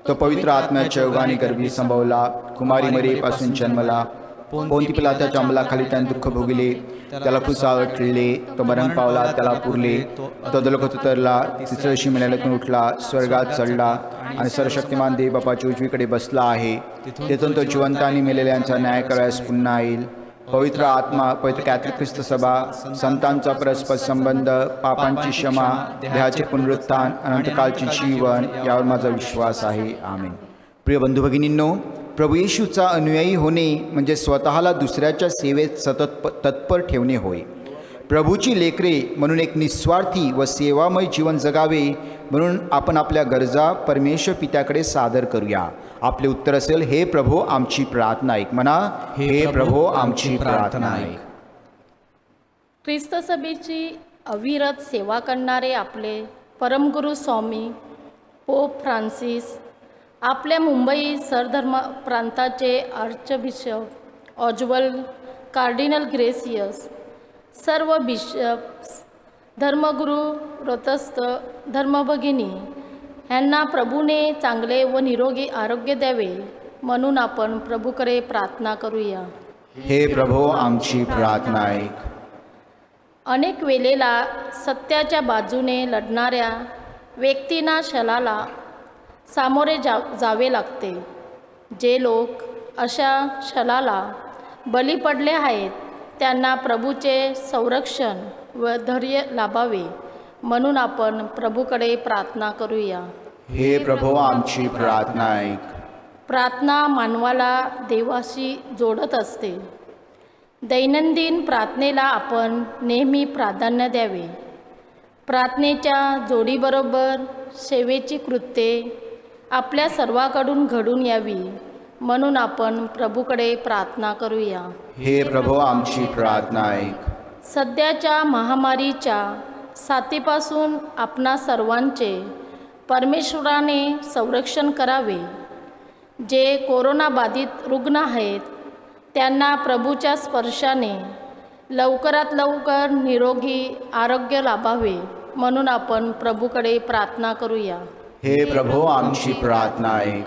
तो पवित्र आत्म्याच्या योगाने गर्भी संभवला, कुमारी मरियेपासून जन्मला, पोंती पिलाताच्या अंमलाखाली त्याने दुःख भोगले, त्याला क्रूसावर ठेवले, तो मरण पावला, त्याला पुरले, तो दलखत उतरला, तिसऱ्या दिवशी मेल्यातून उठला, स्वर्गात चढला आणि सर्वशक्तिमान देव बापाच्या उजवीकडे बसला आहे. तेथून तो जिवंत आणि मेलेल्यांचा न्याय करायस पुन्हा येईल. पवित्र आत्मा, पवित्र कॅथलिक ख्रिस्त सभा, संतांचा परस्पर संबंध, पापांची क्षमा, देहाचे पुनरुत्थान, अनंतकालचे जीवन यावर माझा विश्वास आहे. आमेन. प्रिय बंधू भगिनींनो, प्रभू येशूचा अनुयायी होणे म्हणजे स्वतःला दुसऱ्याच्या सेवेत सतत तत्पर ठेवणे होय. प्रभूची लेकरे म्हणून एक निस्वार्थी व सेवामय जीवन जगावे म्हणून आपण आपल्या गरजा परमेश्वर पित्याकडे सादर करूया. आपले उत्तर असेल, हे प्रभू आमची प्रार्थना ऐक. म्हणा, हे प्रभू आमची प्रार्थना ऐक. ख्रिस्त सभेची अविरत सेवा करणारे आपले परमगुरू स्वामी पोप फ्रान्सिस, आपल्या मुंबई सरधर्म प्रांताचे आर्चबिशप ऑजवल्ड, कार्डिनल ग्रेसियस, सर्व बिशप्स, धर्मगुरू, व्रतस्थ, धर्मभगिनी यांना प्रभूने चांगले व निरोगी आरोग्य द्यावे म्हणून आपण प्रभूकडे प्रार्थना करूया. हे प्रभू आमची प्रार्थना ऐक. अनेक वेळेला सत्याच्या बाजूने लढणाऱ्या व्यक्तींना छलाला सामोरे जावे लागते. जे लोक अशा छलाला बली पडले आहेत त्यांना प्रभूचे संरक्षण व धैर्य लाभावे म्हणून आपण प्रभूकडे प्रार्थना करूया. हे प्रभू आमची प्रार्थना ऐक. प्रार्थना मानवाला देवाशी जोडत असते. दैनंदिन प्रार्थनेला आपण नेहमी प्राधान्य द्यावे. प्रार्थनेच्या जोडीबरोबर सेवेची कृत्ये आपल्या सर्वांकडून घडून यावी म्हणून आपण प्रभूकडे प्रार्थना करूया. हे प्रभू आमची प्रार्थना ऐक. सध्याच्या महामारीच्या साथीपासून आपणा सर्वांचे परमेश्वराने संरक्षण करावे. जे कोरोनाबाधित रुग्ण आहेत त्यांना प्रभूच्या स्पर्शाने लवकरात लवकर निरोगी आरोग्य लाभावे म्हणून आपण प्रभूकडे प्रार्थना करूया. हे प्रभो आमची प्रार्थना ऐक.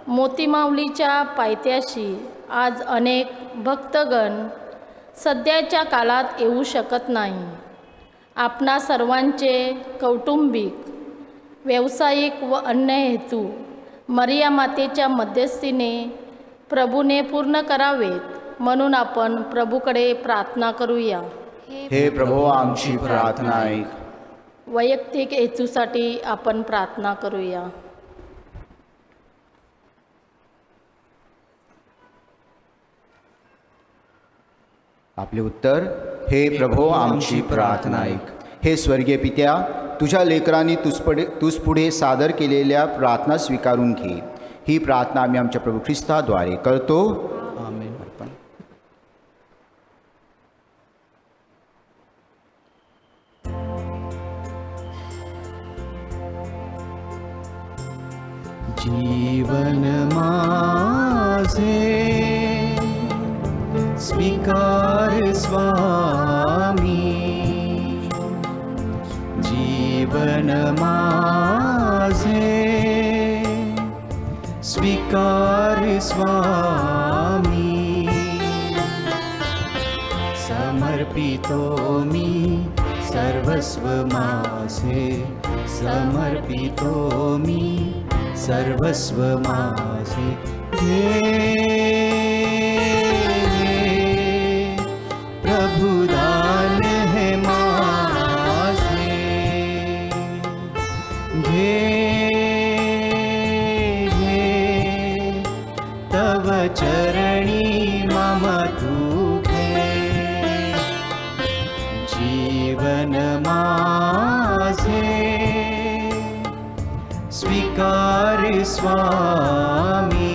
मोतीमाऊलीच्या पायथ्याशी आज अनेक भक्तगण सध्याच्या काळात येऊ शकत नाही. आपणा सर्वांचे कौटुंबिक, व्यावसायिक व अन्य हेतू मरिया मातेच्या मध्यस्थीने प्रभूने पूर्ण करावेत म्हणून आपण प्रभूकडे प्रार्थना करूया. हे प्रभो आमची प्रार्थना ऐक. वैयक्तिक हेतूसाठी आपण प्रार्थना करूया. आपले उत्तर. हे प्रभो आमची प्रार्थना ऐक. हे स्वर्गीय पित्या, तुझ्या लेकरांनी तुझ पुढे सादर केलेल्या प्रार्थना स्वीकारून घे. ही प्रार्थना आम्ही आमच्या प्रभू ख्रिस्ताद्वारे करतो. आमेन. जीवन माझे स्वीकार स्वामी, जीवन माझे स्वीकार स्वामी, समर्पितो मी सर्वस्व माझे, समर्पितो मी सर्वस्व माझे. प्रभुदान है माझे, तव चरणी मम तू घे. जीवन माझे स्वीकार स्वामी.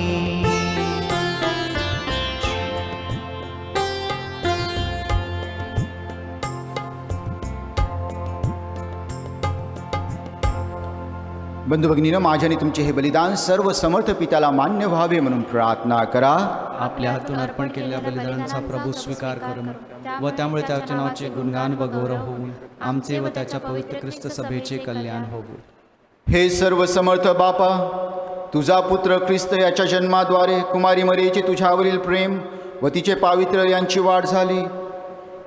बंधू भगिनीनं, माझ्या आणि तुमचे हे बलिदान सर्व समर्थ पित्याला मान्य व्हावे म्हणून प्रार्थना करा. आपल्या हातून अर्पण केलेल्या बलिदानाचा प्रभू स्वीकार करून व त्यामुळे त्याच्या नावाचे गुणगान व गौरव होऊन आमचे व त्याच्या पवित्र ख्रिस्त सभेचे कल्याण होऊ. हे सर्व समर्थ बापा, तुझा पुत्र ख्रिस्त याच्या जन्माद्वारे कुमारी मरियेचे तुझ्यावरील प्रेम व तिचे पावित्र्य यांची वाढ झाली.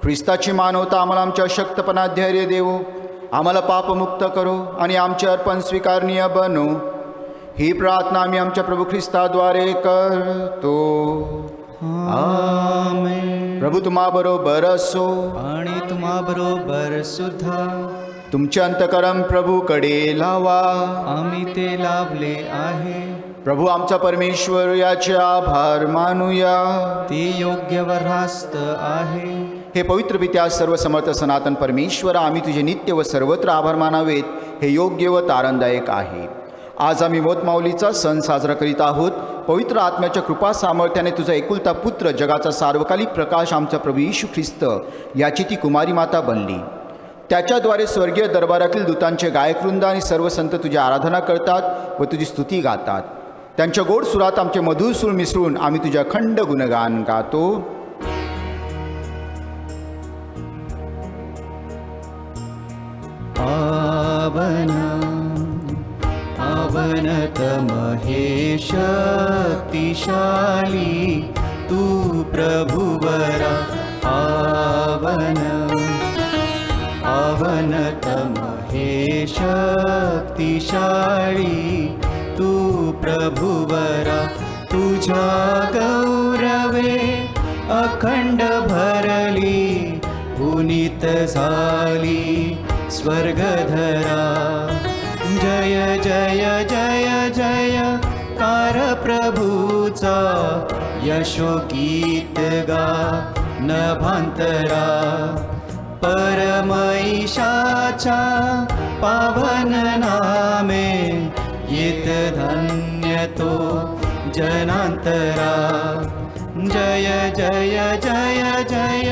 ख्रिस्ताची मानवता आम्हाला आमच्या अशक्तपणात धैर्य देवो, आम्हाला पापमुक्त करो आणि आमचे अर्पण स्वीकारनीय बनो. ही प्रार्थना आम्ही आमच्या प्रभू ख्रिस्ताद्वारे करतो. आमेन. प्रभू तुम्हा बरोबर असो आणि तुम्हा बरोबर सुद्धा. तुमचे अंतकरम प्रभूकडे लावा. आम्ही ते लाभले आहे. प्रभू आमचा परमेश्वर याचे आभार मानूया. ते योग्य व रास्त आहे. हे पवित्र पित्या, सर्व समर्थ सनातन परमेश्वर, आम्ही तुझे नित्य व सर्वत्र आभार मानावेत हे योग्य व तारणदायक आहे. आज आम्ही मोतमाऊलीचा सण साजरा करीत आहोत. पवित्र आत्म्याच्या कृपा सामर्थ्याने तुझा एकुलता पुत्र, जगाचा सार्वकालिक प्रकाश आमचा प्रभू येशू ख्रिस्त याची ती कुमारी माता बनली. त्याच्याद्वारे स्वर्गीय दरबारातील दूतांचे गायकवृंद आणि सर्व संत तुझी आराधना करतात व तुझी स्तुती गातात. त्यांच्या गोड सुरात आमचे मधुर सूर मिसळून आम्ही तुझ्या अखंड गुणगान गातो. पावन पावनतम हे शक्तिशाली तू प्रभुवरा. पावन पावनतम हे शक्तिशाली तू प्रभुवरा. तुझ्या गौरवे अखंड भरली, पुनीत झाली स्वर्गधरा. जय जय जय जय कार प्रभूचा, यशोगीत गा नभांतरा. परमैशाच्या पावन नामे, येत धन्य तो जनांतरा. जय जय जय जय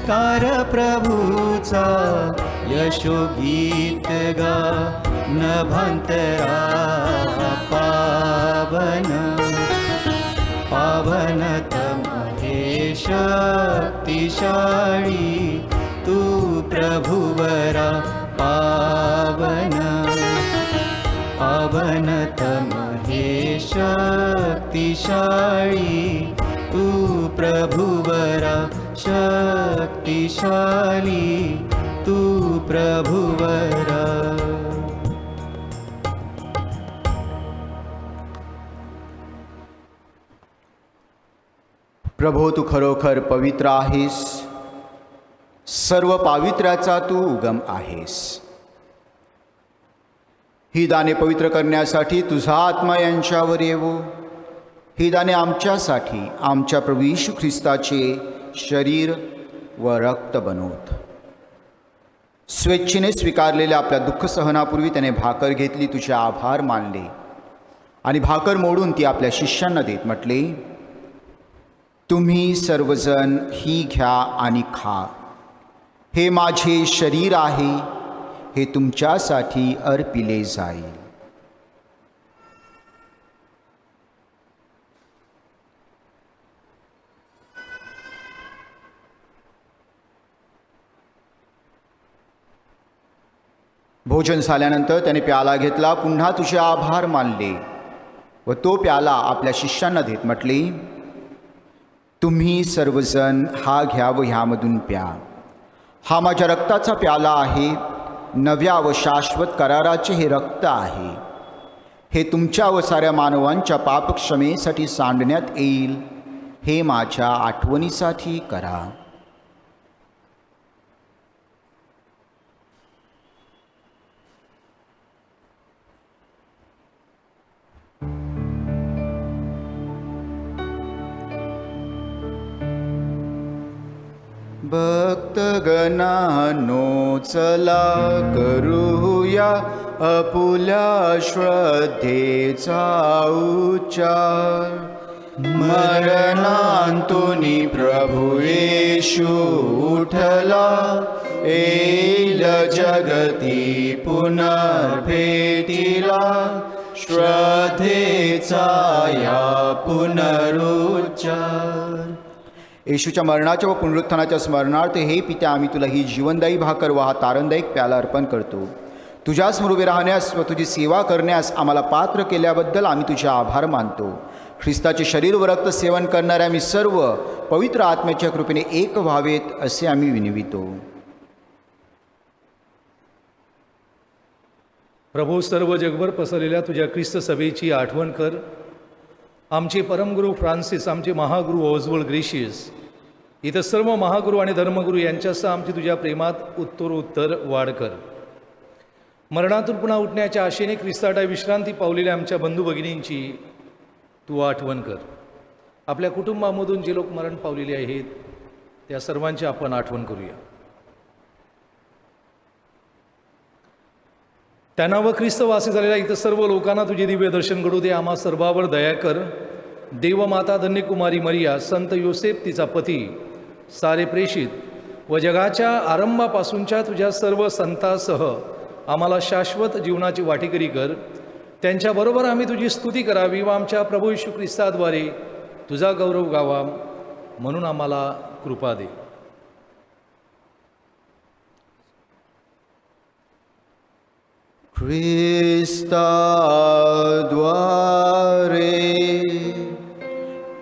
कार प्रभूचा यशोगीत गा नभांतरा पावन पावनतम हे शक्तिशाळी तू प्रभुवरा पावन पावनतम हे शक्तिशाळी तू प्रभुवरा शक्तिशाली तू प्रभुवरा. प्रभो तू खरोखर पवित्र आहेस, सर्व पावित्र्याचा तू उगम आहेस. ही दाने पवित्र करण्यासाठी तुझा आत्मा यांच्यावर येवो. ही दाने आमच्यासाठी आमच्या प्रभू येशू ख्रिस्ताचे शरीर व रक्त बनवत. स्वेच्छेने स्वीकारलेल्या आपल्या दुःख सहनापूर्वी त्याने भाकर घेतली, तुझे आभार मानले आणि भाकर मोडून ती आपल्या शिष्यांना देत म्हटले, तुम्ही सर्वजण ही घ्या आणि खा. हे माझे शरीर आहे, हे तुमच्यासाठी अर्पिले जाईल. भोजन झाल्यानंतर त्याने प्याला घेतला, पुन्हा तुझे आभार मानले व तो प्याला आपल्या शिष्यांना देत म्हटले, तुम्ही सर्वजण हा घ्या व ह्यामधून प्या. हा माझ्या रक्ताचा प्याला आहे, नव्या व शाश्वत कराराचे हे रक्त आहे. हे तुमच्या व साऱ्या मानवांच्या पापक्षमेसाठी सांडण्यात येईल. हे माझ्या आठवणीसाठी करा. भक्तगणांनो चला करूया आपुल्या श्रद्धेचा उच्चार. मरणांतूनी प्रभू येशू उठला, येईल जगती पुनर्भेटीला. श्रद्धेचा या पुनरुच्चार. येशूच्या मरणाच्या व पुनरुत्थानाच्या स्मरणार्थ हे पित्या, आम्ही तुला ही जीवनदायी भाकर व हा तारणदायक प्याला अर्पण करतो. तुझ्यासमोर उभे राहण्यास व तुझी सेवा करण्यास आम्हाला पात्र केल्याबद्दल आम्ही तुझे आभार मानतो. ख्रिस्ताचे शरीर व रक्त सेवन करणाऱ्या आम्ही सर्व पवित्र आत्म्याच्या कृपेने एक व्हावेत असे आम्ही विनवितो. प्रभू, सर्व जगभर पसरलेल्या तुझ्या ख्रिस्त सभेची आठवण कर. आमचे परमगुरू फ्रान्सिस, आमचे महागुरू ओझवळ ग्रेशियस, इतर सर्व महागुरू आणि धर्मगुरू यांच्यासह आमची तुझ्या प्रेमात उत्तरोत्तर वाढ कर. मरणातून पुन्हा उठण्याच्या आशेने ख्रिस्ताटा विश्रांती पावलेल्या आमच्या बंधू भगिनींची तू आठवण कर. आपल्या कुटुंबामधून जे लोक मरण पावलेले आहेत त्या सर्वांची आपण आठवण करूया. त्यांना व ख्रिस्तवासी झालेल्या इतर सर्व लोकांना तुझे दिव्य दर्शन घडू दे. आम्हा सर्वांवर दया कर. देवमाता धन्यकुमारी मरिया, संत योसेफ तिचा पती, सारे प्रेषित व जगाच्या आरंभापासूनच्या तुझ्या सर्व संतांसह आम्हाला शाश्वत जीवनाची वाटेकरी कर. त्यांच्याबरोबर आम्ही तुझी स्तुती करावी व आमच्या प्रभू येशू ख्रिस्ताद्वारे तुझा गौरव गावा, म्हणून आम्हाला कृपा दे. ख्रिस्ताद्वारे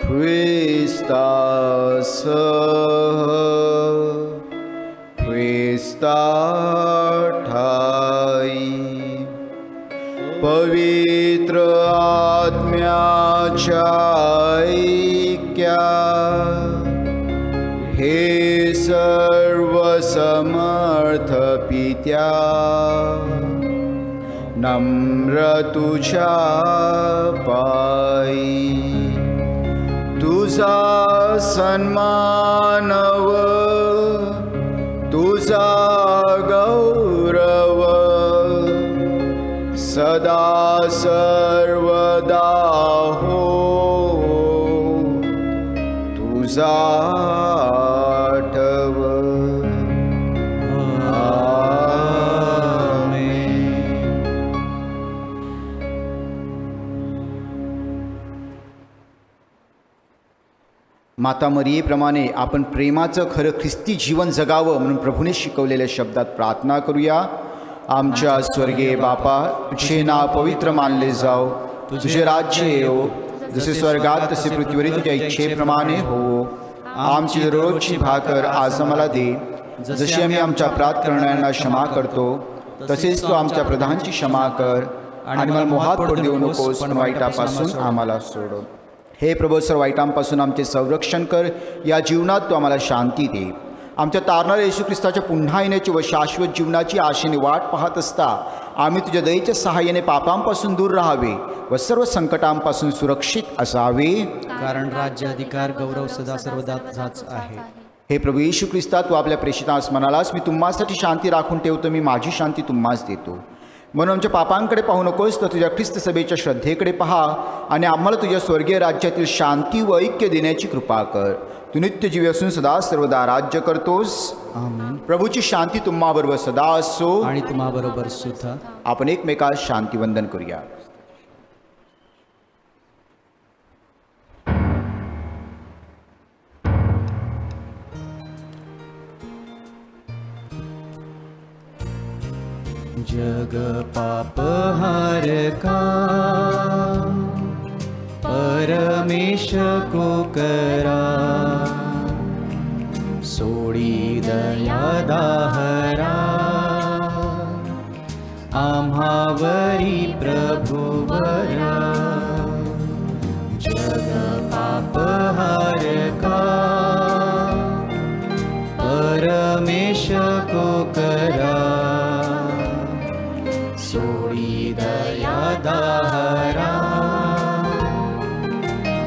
ख्रिस्तासह ख्रिस्ताठाई पवित्र आत्म्याच्या ऐक्यात हे सर्व समर्थ पित्या, नम्र तुझ्या पायी तुझा सन्मानव, तुझा गौरव सदा सर्वदा हो. तुझा आठव माता मरियेप्रमाणे आपण प्रेमाचं खरं ख्रिस्ती जीवन जगावं म्हणून प्रभूने शिकवलेल्या शब्दात प्रार्थना करूया. आमच्या स्वर्गीय बापा, तुझे नाव पवित्र मानले जाओ, तुझे राज्य येवो, जसे स्वर्गात तसे पृथ्वीवरील तुझ्या इच्छेप्रमाणे होवो. आमची रोजची भाकर आज आम्हाला दे, जशी आम्ही आमच्या अपराध करणाऱ्यांना क्षमा करतो, तसेच तू आमच्या प्रधानची क्षमा कर, आणि मला मोहात पडू देऊ नकोस, पण वाईटापासून आम्हाला सोड. हे प्रभू, सर्व वाईटांपासून आमचे संरक्षण कर. या जीवनात तू आम्हाला शांती दे. आमच्या तारणाऱ्या येशू ख्रिस्ताच्या पुन्हा येण्याची व शाश्वत जीवनाची आशेने वाट पाहत असता आम्ही तुझ्या दयेच्या सहाय्याने पापांपासून दूर राहावे व सर्व संकटांपासून सुरक्षित असावे. कारण राज्य, अधिकार, गौरव सदा सर्वदा तुझाच आहे. हे प्रभू येशू ख्रिस्ता, तू आपल्या प्रेषितास म्हणालास, मी तुम्हासाठी शांती राखून ठेवतो, मी माझी शांती तुम्हास देतो. म्हणून आमच्या पापांकडे पाहू नकोस, तर तुझ्या ख्रिस्त सभेच्या श्रद्धेकडे पहा आणि आम्हाला तुझ्या स्वर्गीय राज्यातील शांती व ऐक्य देण्याची कृपा कर. तू नित्यजीवी असून सदा सर्वदा राज्य करतोस. आमेन. प्रभूची शांती तुम्हाबरोबर सदा असो. आणि तुम्हाबरोबर सुद्धा. आपण एकमेकास शांतिवंदन करूया. जग पापहार का परमेश को करा, सोडी दया दाहरा आम्हावरी प्रभुवरा. जग पापहार का परमेश को करा, सोडी दया दाहरा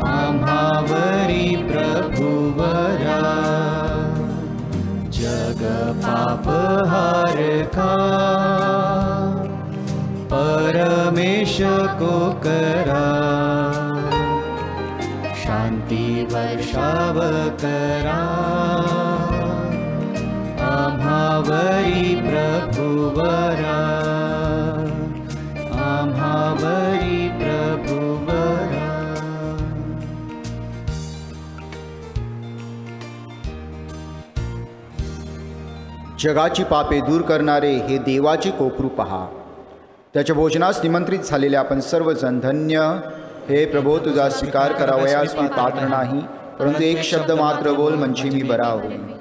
आम्हावरी प्रभुवरा. जग पापहार का परमेश को करा, शांती वर्षाव करा आम्हावरी प्रभुवरा, आम्हावरी प्रभुवरा. जगाची पापे दूर करणारे हे देवाचे कोकरू पहा. त्याच्या भोजनास निमंत्रित झालेले आपण सर्वजण धन्य. हे प्रभो, तुझा स्वीकार करावयास मी पात्र नाही, परंतु एक शब्द मात्र बोल म्हणजे मी बरा होईन.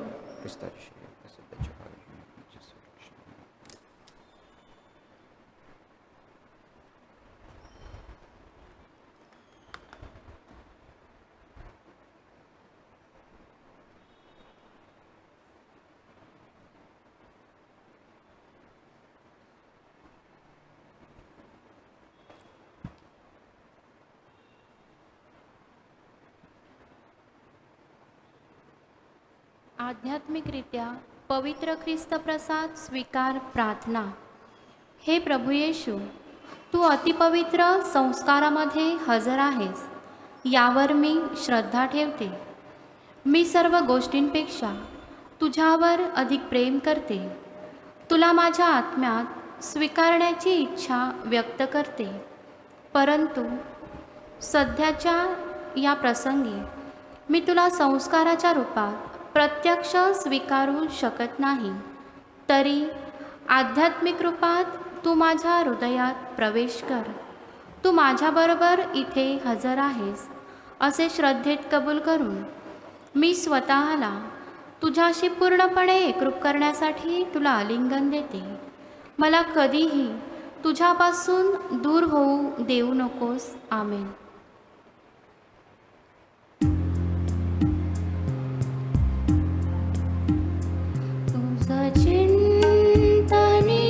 आध्यात्मिकरित्या पवित्र ख्रिस्त प्रसाद स्वीकार प्रार्थना. हे प्रभू येशू, तू अतिपवित्र संस्कारामध्ये हजर आहेस, यावर मी श्रद्धा ठेवते. मी सर्व गोष्टींपेक्षा तुझ्यावर अधिक प्रेम करते. तुला माझ्या आत्म्यात स्वीकारण्याची इच्छा व्यक्त करते, परंतु सध्याच्या या प्रसंगी मी तुला संस्काराच्या रूपात प्रत्यक्ष स्वीकारू शकत नाही. तरी आध्यात्मिक रूपात तू माझ्या हृदयात प्रवेश कर. तू माझ्याबरोबर इथे हजर आहेस असे श्रद्धेत कबूल करून मी स्वतःला तुझ्याशी पूर्णपणे एकरूप करण्यासाठी तुला आलिंगन देते. मला कधीही तुझ्यापासून दूर होऊ देऊ नकोस. आमेन. चिंतनी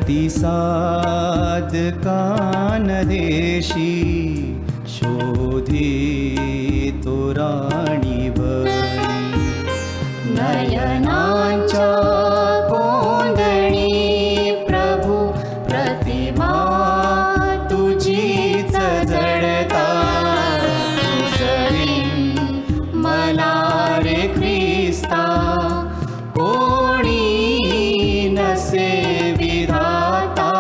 प्रतिसाद कानदेशी शोधी तो राणी बळी नयनांच्या कोंदणी प्रभू प्रतिमा तुझीच जडता तुझवीन मला रे ख्रिस्ता कोणी नसे विधाता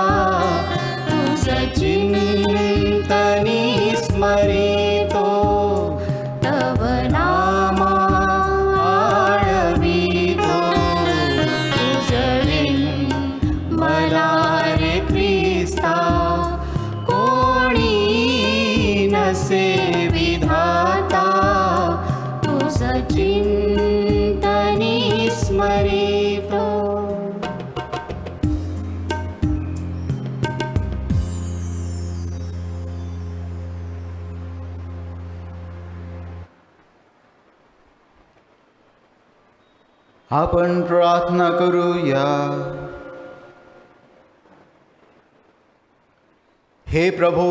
तुझ चिंतनी स्मरितो तव नामा आळवितो तुझवीन मला रे ख्रिस्ता कोणी नसे विधाता तुझ चिंतनी स्मरितो. आपण प्रार्थना करूया. हे प्रभू,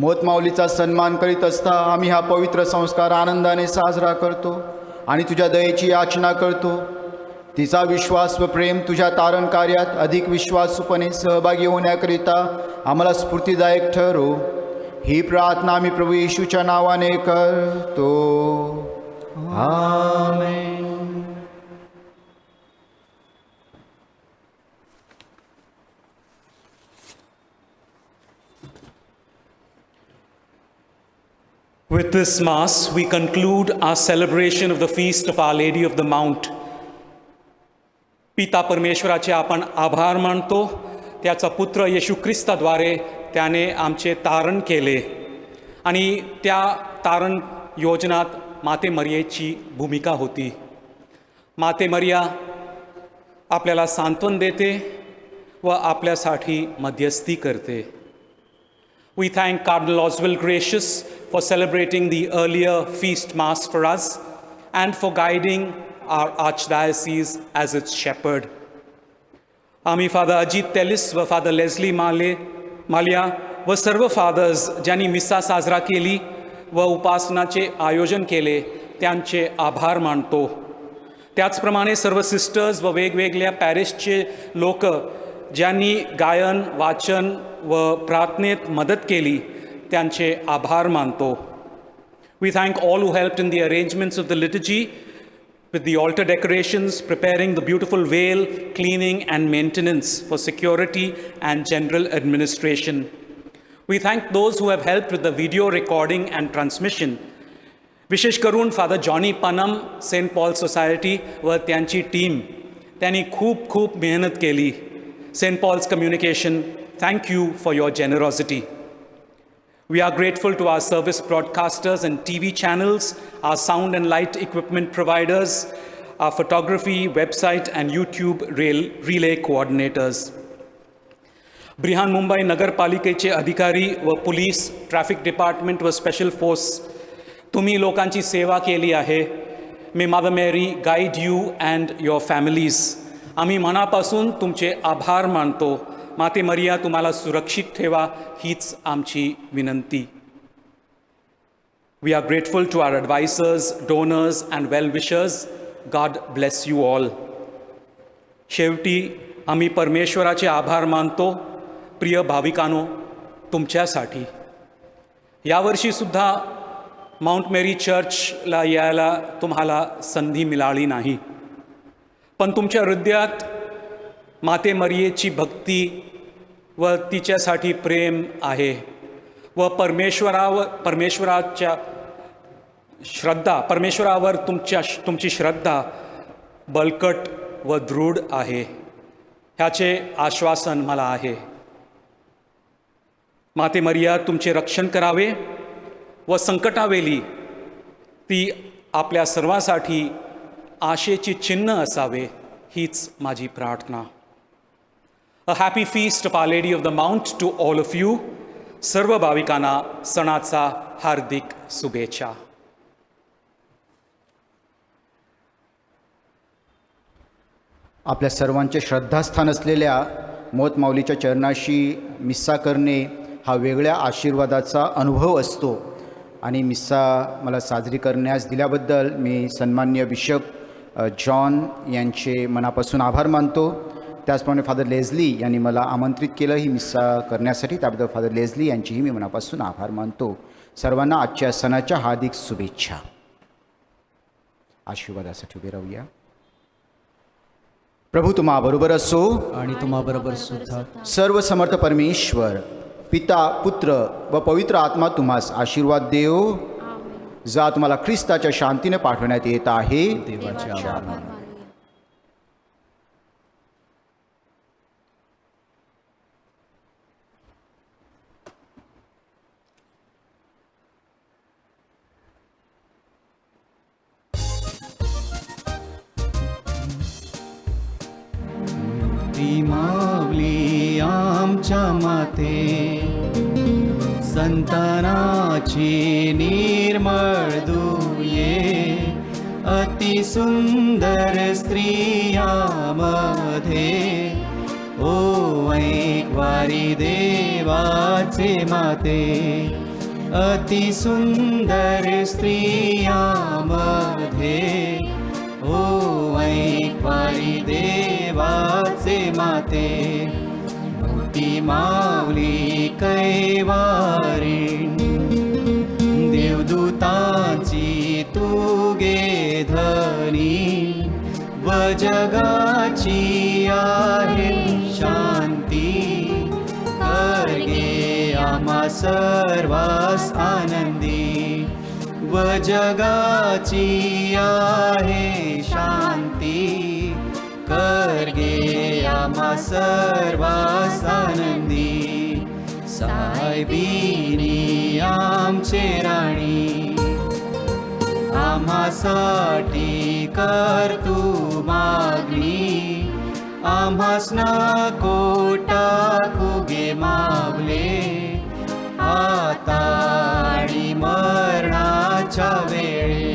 मोतमाऊलीचा सन्मान करीत असता आम्ही हा पवित्र संस्कार आनंदाने साजरा करतो आणि तुझ्या दयेची याचना करतो. तिचा विश्वास व प्रेम तुझ्या तारण कार्यात अधिक विश्वासूपणे सहभागी होण्याकरिता आम्हाला स्फूर्तिदायक ठरो. ही प्रार्थना आम्ही प्रभू येशूच्या नावाने करतो. आमेन. With this Mass, we conclude our celebration of the feast of Our Lady of the Mount. पिता परमेश्वराचे आपण आभार मानतो. त्याचा पुत्र येशू ख्रिस्ताद्वारे त्याने आमचे तारण केले आणि त्या तारण योजनात माते मरियेची भूमिका होती. माते मरिया आपल्याला सांत्वन देते व आपल्यासाठी मध्यस्थी करते. We thank Cardinal Oswald Gracious for celebrating the earlier feast mass for us and for guiding our archdiocese as its shepherd. आम्ही फादर अजित तेलिस व फादर लेस्ली मालिया व सर्व फादर्स ज्यांनी मिसा साजरा केली व उपासनाचे आयोजन केले त्यांचे आभार मानतो. त्याचप्रमाणे सर्व सिस्टर्स व वेगवेगळ्या पॅरिशचे लोक ज्यांनी गायन वाचन व प्रार्थनेत मदत केली त्यांचे आभार मानतो. We thank all who helped in the arrangements of the liturgy with the altar decorations, preparing the beautiful veil, cleaning and maintenance for security and general administration. We thank those who have helped with the video recording and transmission. विशेष करून father Johnny Panam, Saint Paul society व त्यांची टीम त्यांनी खूप मेहनत केली. St. Paul's Communication, thank you for your generosity. We are grateful to our service broadcasters and TV channels, our sound and light equipment providers, our photography, website and YouTube relay coordinators. ब्रिहान Mumbai नगरपालिकेचे अधिकारी व पोलीस, ट्रॅफिक डिपार्टमेंट व स्पेशल फोर्स, तुम्ही लोकांची सेवा केली आहे. May Mother Mary guide you and your families. आम्ही मनापासून तुमचे आभार मानतो. माते मरिया तुम्हाला सुरक्षित ठेवा हीच आमची विनंती. We are grateful to our advisors, donors and well-wishers. God bless you all. शेवटी आम्ही परमेश्वराचे आभार मानतो. प्रिय भाविकांनो, तुमच्यासाठी यावर्षी सुद्धा माउंट मेरी चर्चला यायला तुम्हाला संधी मिळाली नाही, पण तुमच्या हृदयात माते मरियेची भक्ती व तिच्यासाठी प्रेम आहे व परमेश्वरावर तुमची श्रद्धा बळकट व दृढ आहे ह्याचे आश्वासन मला आहे. माते मरिया तुमचे रक्षण करावे व संकटावेळी ती आपल्या सर्वांसाठी आशेची चिन्ह असावे हीच माझी प्रार्थना. A happy feast of Our Lady of the Mount to all of you. सर्व भाविकांना सणाचा हार्दिक शुभेच्छा. आपल्या सर्वांचे श्रद्धास्थान असलेल्या मोतमाऊलीच्या चरणाशी मिस्सा करणे हा वेगळ्या आशीर्वादाचा अनुभव असतो आणि मिस्सा मला साजरी करण्यास दिल्याबद्दल मी सन्माननीय बिशप जॉन यांचे मनापासून आभार मानतो. त्याचप्रमाणे फादर लेझली यांनी मला आमंत्रित केलं ही मिस्सा करण्यासाठी, त्याबद्दल फादर लेझली यांचीही मी मनापासून आभार मानतो. सर्वांना आजच्या सणाच्या हार्दिक शुभेच्छा. आशीर्वादासाठी उभे राहूया. प्रभू तुम्हा बरोबर असो आणि तुम्हाबरोबर सुद्धा. सर्व समर्थ परमेश्वर पिता पुत्र व पवित्र आत्मा तुम्हास आशीर्वाद देव. जा तुम्हाला ख्रिस्ताच्या शांतीने पाठवण्यात येत आहे. देवाचे आभार मानू. ती माऊली आमच्या माते, संतानाची निर्मळ दुये, अति सुंदर स्त्रियामध्ये ओ ऐकवारी देवाचे माते, अति सुंदर स्त्रियामध्ये ओ ऐकवारी देवाचे माते. मोठी माऊली कैवारी देवदूतांची तू गे धनी, व जगाची आहे शांती, कर गे आम्हा सर्वास आनंदी, व जगाची आहे शांती, कर गे आम्हा सर्वास आनंदी. साहेबिनी आमचे राणी, आम्हासाठी कर तू मागणी, आम्हास नको टाकू गे मावले, आता आणि मरणाच्या वेळे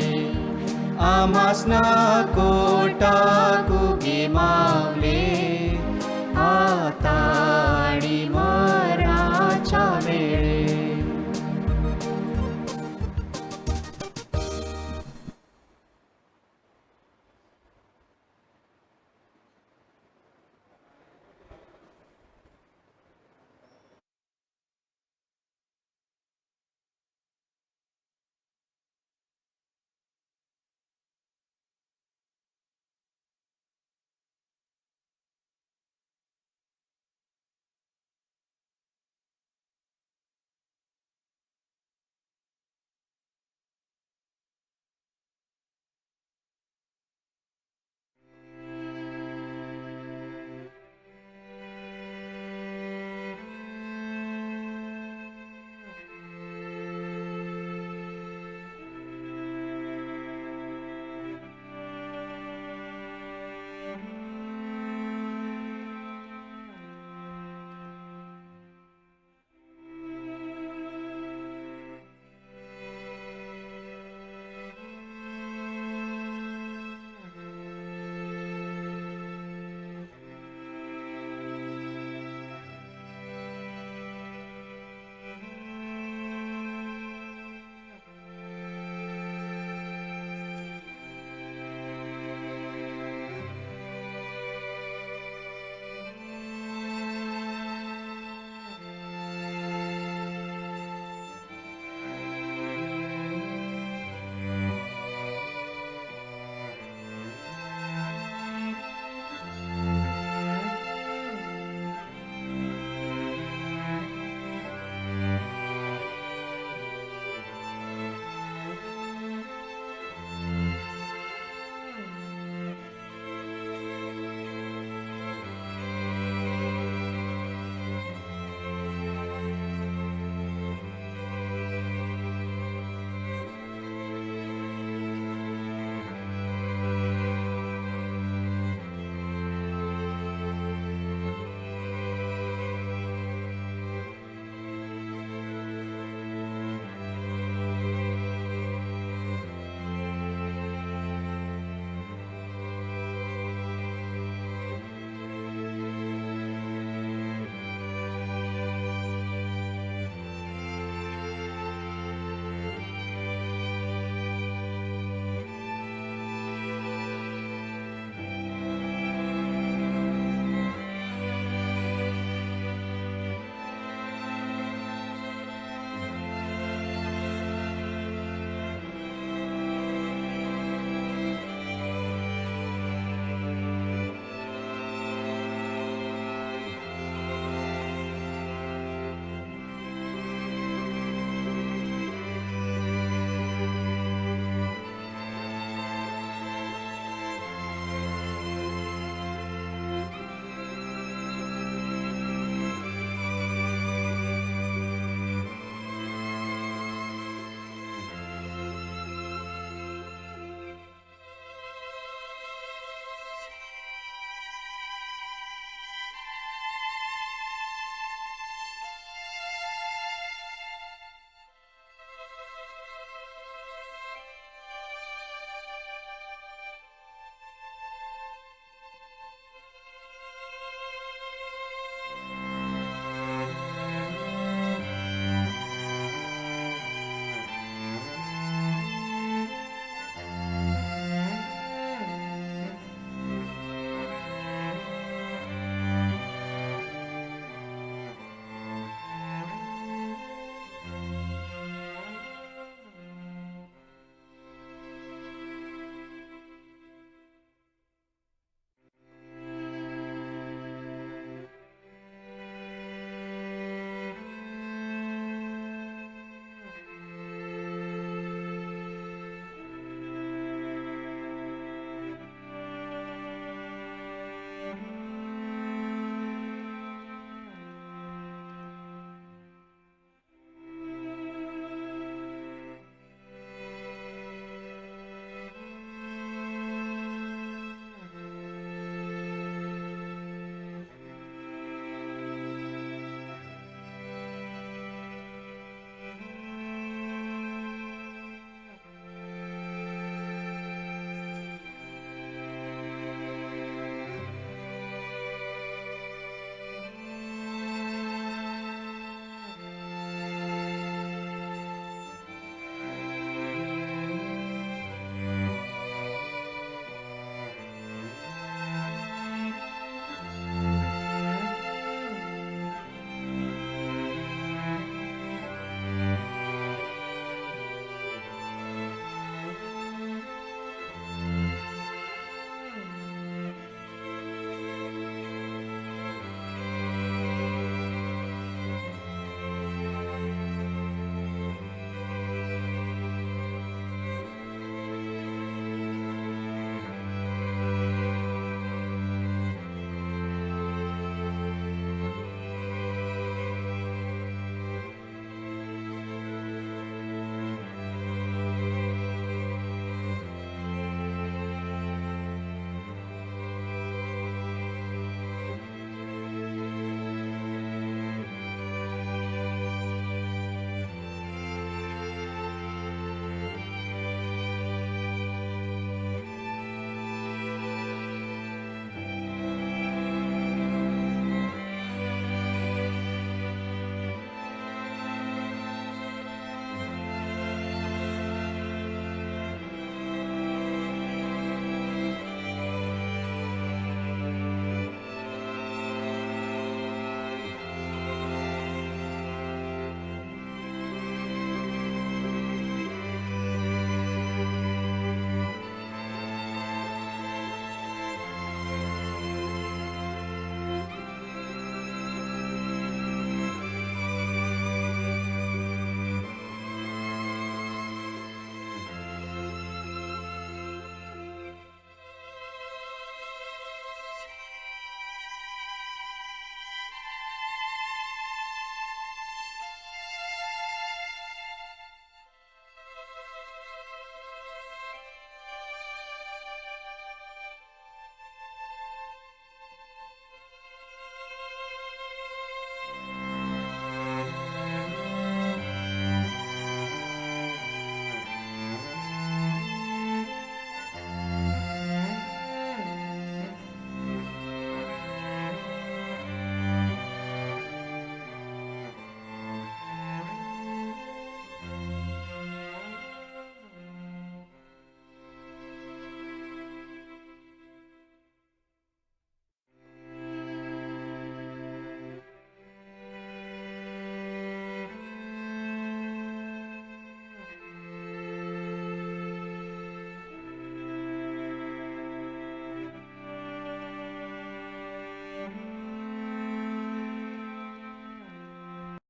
आम्हास नको टाकू